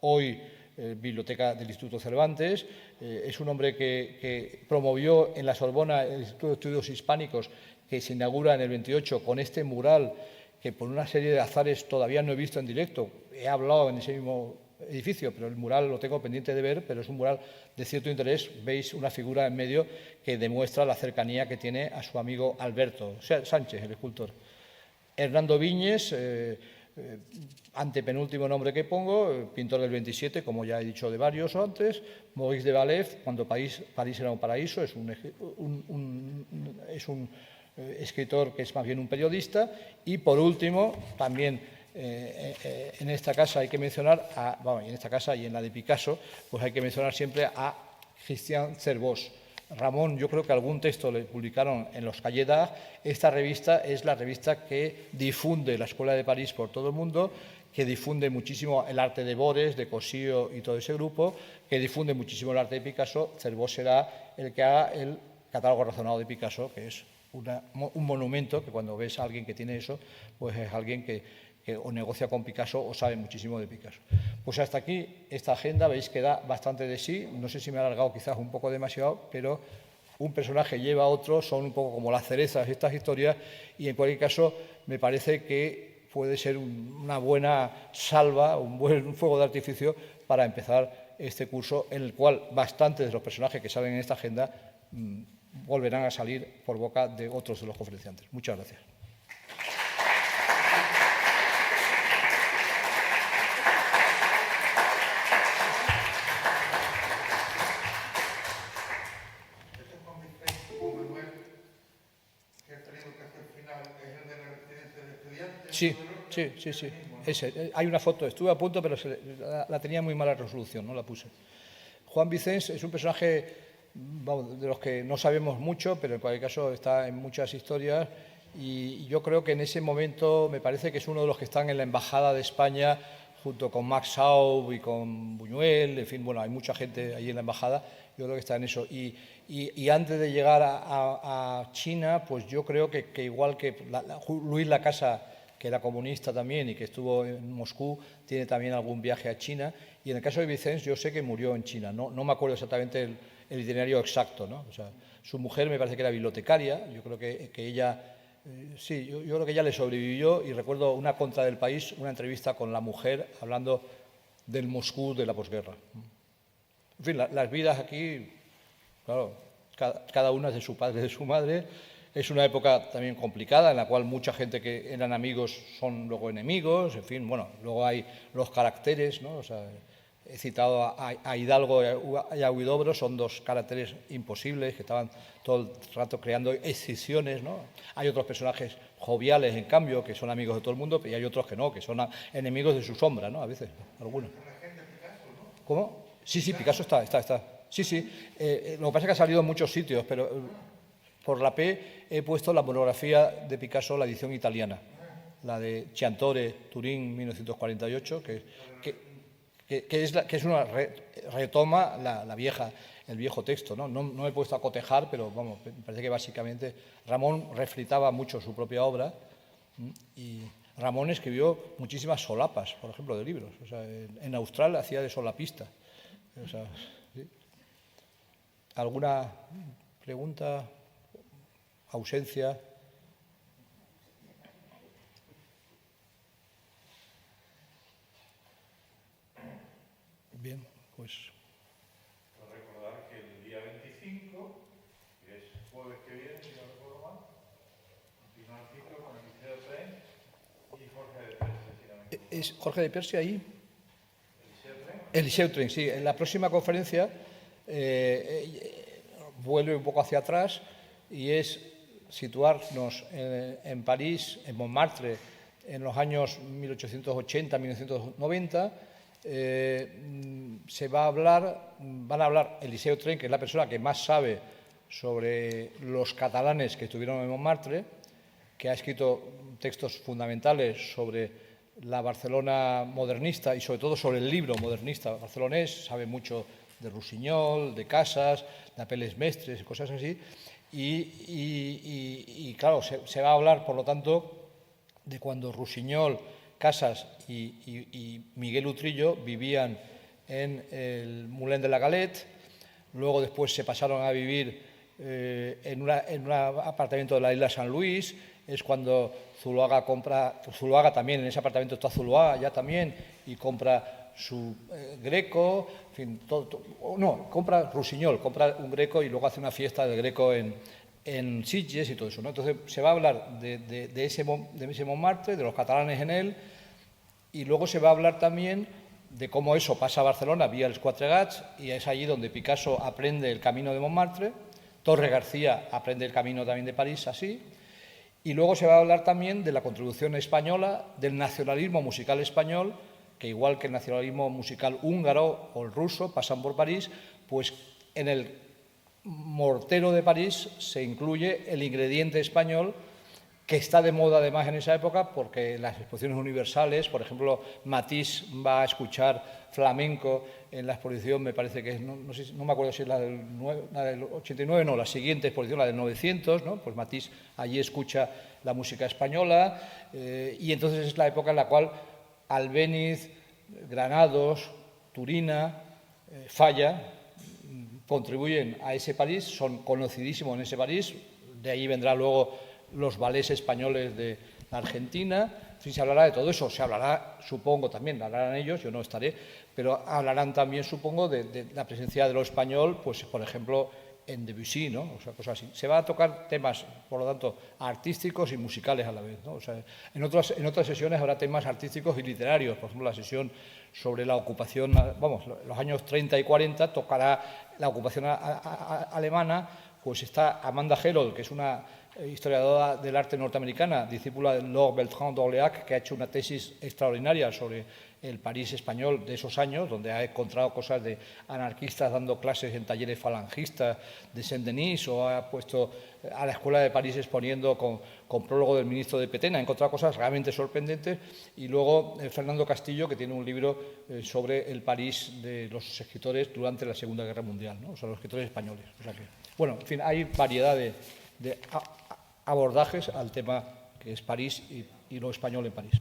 hoy biblioteca del Instituto Cervantes. Es un hombre que promovió en la Sorbona el Instituto de Estudios Hispánicos, que se inaugura en el 28 con este mural que por una serie de azares todavía no he visto en directo. He hablado en ese mismo edificio, pero el mural lo tengo pendiente de ver, pero es un mural de cierto interés. Veis una figura en medio que demuestra la cercanía que tiene a su amigo Alberto Sánchez, el escultor. Hernando Viñes, antepenúltimo nombre que pongo, pintor del 27, como ya he dicho de varios antes. Maurice de Valève, cuando París era un paraíso, es un escritor que es más bien un periodista. Y por último, también en esta casa hay que mencionar, en esta casa y en la de Picasso, pues hay que mencionar siempre a Christian Cervos. Ramón, yo creo que algún texto le publicaron en los Cahiers d'Art. Esta revista es la revista que difunde la Escuela de París por todo el mundo, que difunde muchísimo el arte de Bores, de Cossío y todo ese grupo, que difunde muchísimo el arte de Picasso. Cervos será el que haga el catálogo razonado de Picasso, que es un monumento que cuando ves a alguien que tiene eso, pues es alguien que o negocia con Picasso o sabe muchísimo de Picasso. Pues hasta aquí esta agenda, veis que da bastante de sí. No sé si me he alargado quizás un poco demasiado, pero un personaje lleva a otro, son un poco como las cerezas estas historias, y en cualquier caso me parece que puede ser una buena salva, un buen fuego de artificio para empezar este curso, en el cual bastantes de los personajes que salen en esta agenda volverán a salir por boca de otros de los conferenciantes. Muchas gracias. Sí. Ese. Hay una foto, estuve a punto, pero la tenía muy mala resolución, no la puse. Juan Vicens es un personaje de los que no sabemos mucho, pero en cualquier caso está en muchas historias, y yo creo que en ese momento me parece que es uno de los que están en la Embajada de España junto con Max Schaub y con Buñuel, en fin, bueno, hay mucha gente ahí en la Embajada, yo creo que está en eso. Y antes de llegar a China, pues yo creo que igual que Luis Lacasa, que era comunista también y que estuvo en Moscú, tiene también algún viaje a China. Y en el caso de Vicens, yo sé que murió en China, no me acuerdo exactamente el itinerario exacto, ¿no? O sea, su mujer me parece que era bibliotecaria, yo creo que ella... sí, yo creo que ella le sobrevivió y recuerdo una contra del País, una entrevista con la mujer hablando del Moscú de la posguerra. En fin, las vidas aquí, claro, cada una es de su padre y de su madre. Es una época también complicada en la cual mucha gente que eran amigos son luego enemigos, en fin, bueno, luego hay los caracteres, ¿no? O sea, he citado a Hidalgo y a Huidobro, son dos caracteres imposibles que estaban todo el rato creando escisiones, ¿no? Hay otros personajes joviales, en cambio, que son amigos de todo el mundo, y hay otros que no, que son enemigos de su sombra, ¿no? A veces, algunos. ¿Cómo? Sí, Picasso está. Sí. Lo que pasa es que ha salido en muchos sitios, pero por la P he puesto la monografía de Picasso, la edición italiana, la de Chiantore, Turín, 1948, que es una retoma el viejo texto, ¿no? No me he puesto a cotejar, pero vamos, me parece que básicamente Ramón refritaba mucho su propia obra y Ramón escribió muchísimas solapas, por ejemplo, de libros. O sea, en Austral hacía de solapista. O sea, ¿sí? ¿Alguna pregunta? ¿Ausencia? Bien, pues... recordar que el día 25, que es jueves que viene, si no recuerdo mal, continúa el ciclo con el Liceo Tren y Jorge de Persia, si no me equivoco. ¿Es Jorge de Persia ahí? ¿El Liceo Tren? Sí. En la próxima conferencia vuelve un poco hacia atrás y es situarnos en París, en Montmartre, en los años 1880-1990. Van a hablar Eliseo Tren, que es la persona que más sabe sobre los catalanes que estuvieron en Montmartre, que ha escrito textos fundamentales sobre la Barcelona modernista y sobre todo sobre el libro modernista barcelonés, sabe mucho de Rusiñol, de Casas, de Apeles Mestres y cosas así. Y claro, se va a hablar, por lo tanto, de cuando Rusiñol, Casas y Miguel Utrillo vivían en el Moulin de la Galette. Luego después se pasaron a vivir en un apartamento de la isla San Luis. Es cuando Zuloaga también, en ese apartamento está Zuloaga ya también, y compra su Greco, en fin, compra Rusiñol, compra un Greco y luego hace una fiesta del Greco en Sitges y todo eso, ¿no? Entonces se va a hablar de ese Montmartre, de los catalanes en él, y luego se va a hablar también de cómo eso pasa a Barcelona vía els Quatre Gats, y es allí donde Picasso aprende el camino de Montmartre, Torre García aprende el camino también de París, así. Y luego se va a hablar también de la contribución española, del nacionalismo musical español, que igual que el nacionalismo musical húngaro o el ruso pasan por París, pues en el mortero de París se incluye el ingrediente español, que está de moda además en esa época, porque las exposiciones universales, por ejemplo, Matisse va a escuchar flamenco en la exposición, me parece que es, no me acuerdo si es la del 89, no, la siguiente exposición, la del 900, ¿no? Pues Matisse allí escucha la música española, y entonces es la época en la cual Albéniz, Granados, Turina, Falla contribuyen a ese París, son conocidísimos en ese París, de ahí vendrá luego los ballets españoles de Argentina. En fin, se hablará de todo eso, se hablará, supongo, también, hablarán ellos, yo no estaré, pero hablarán también, supongo, de la presencia de lo español, pues, por ejemplo, en Debussy, ¿no? O sea, cosas así. Se va a tocar temas, por lo tanto, artísticos y musicales a la vez, ¿no? O sea, en otras sesiones habrá temas artísticos y literarios, por ejemplo, la sesión sobre la ocupación, vamos, los años 30 y 40 tocará la ocupación alemana, pues está Amanda Herold, que es una historiadora del arte norteamericana, discípula de Lord Bertrand d'Orléac, que ha hecho una tesis extraordinaria sobre el París español de esos años, donde ha encontrado cosas de anarquistas dando clases en talleres falangistas de Saint-Denis, o ha puesto a la Escuela de París exponiendo con prólogo del ministro de Petén. Ha encontrado cosas realmente sorprendentes. Y luego Fernando Castillo, que tiene un libro sobre el París de los escritores durante la Segunda Guerra Mundial, ¿no? O sea, los escritores españoles. O sea que, bueno, en fin, hay variedad de abordajes al tema que es París y lo español en París.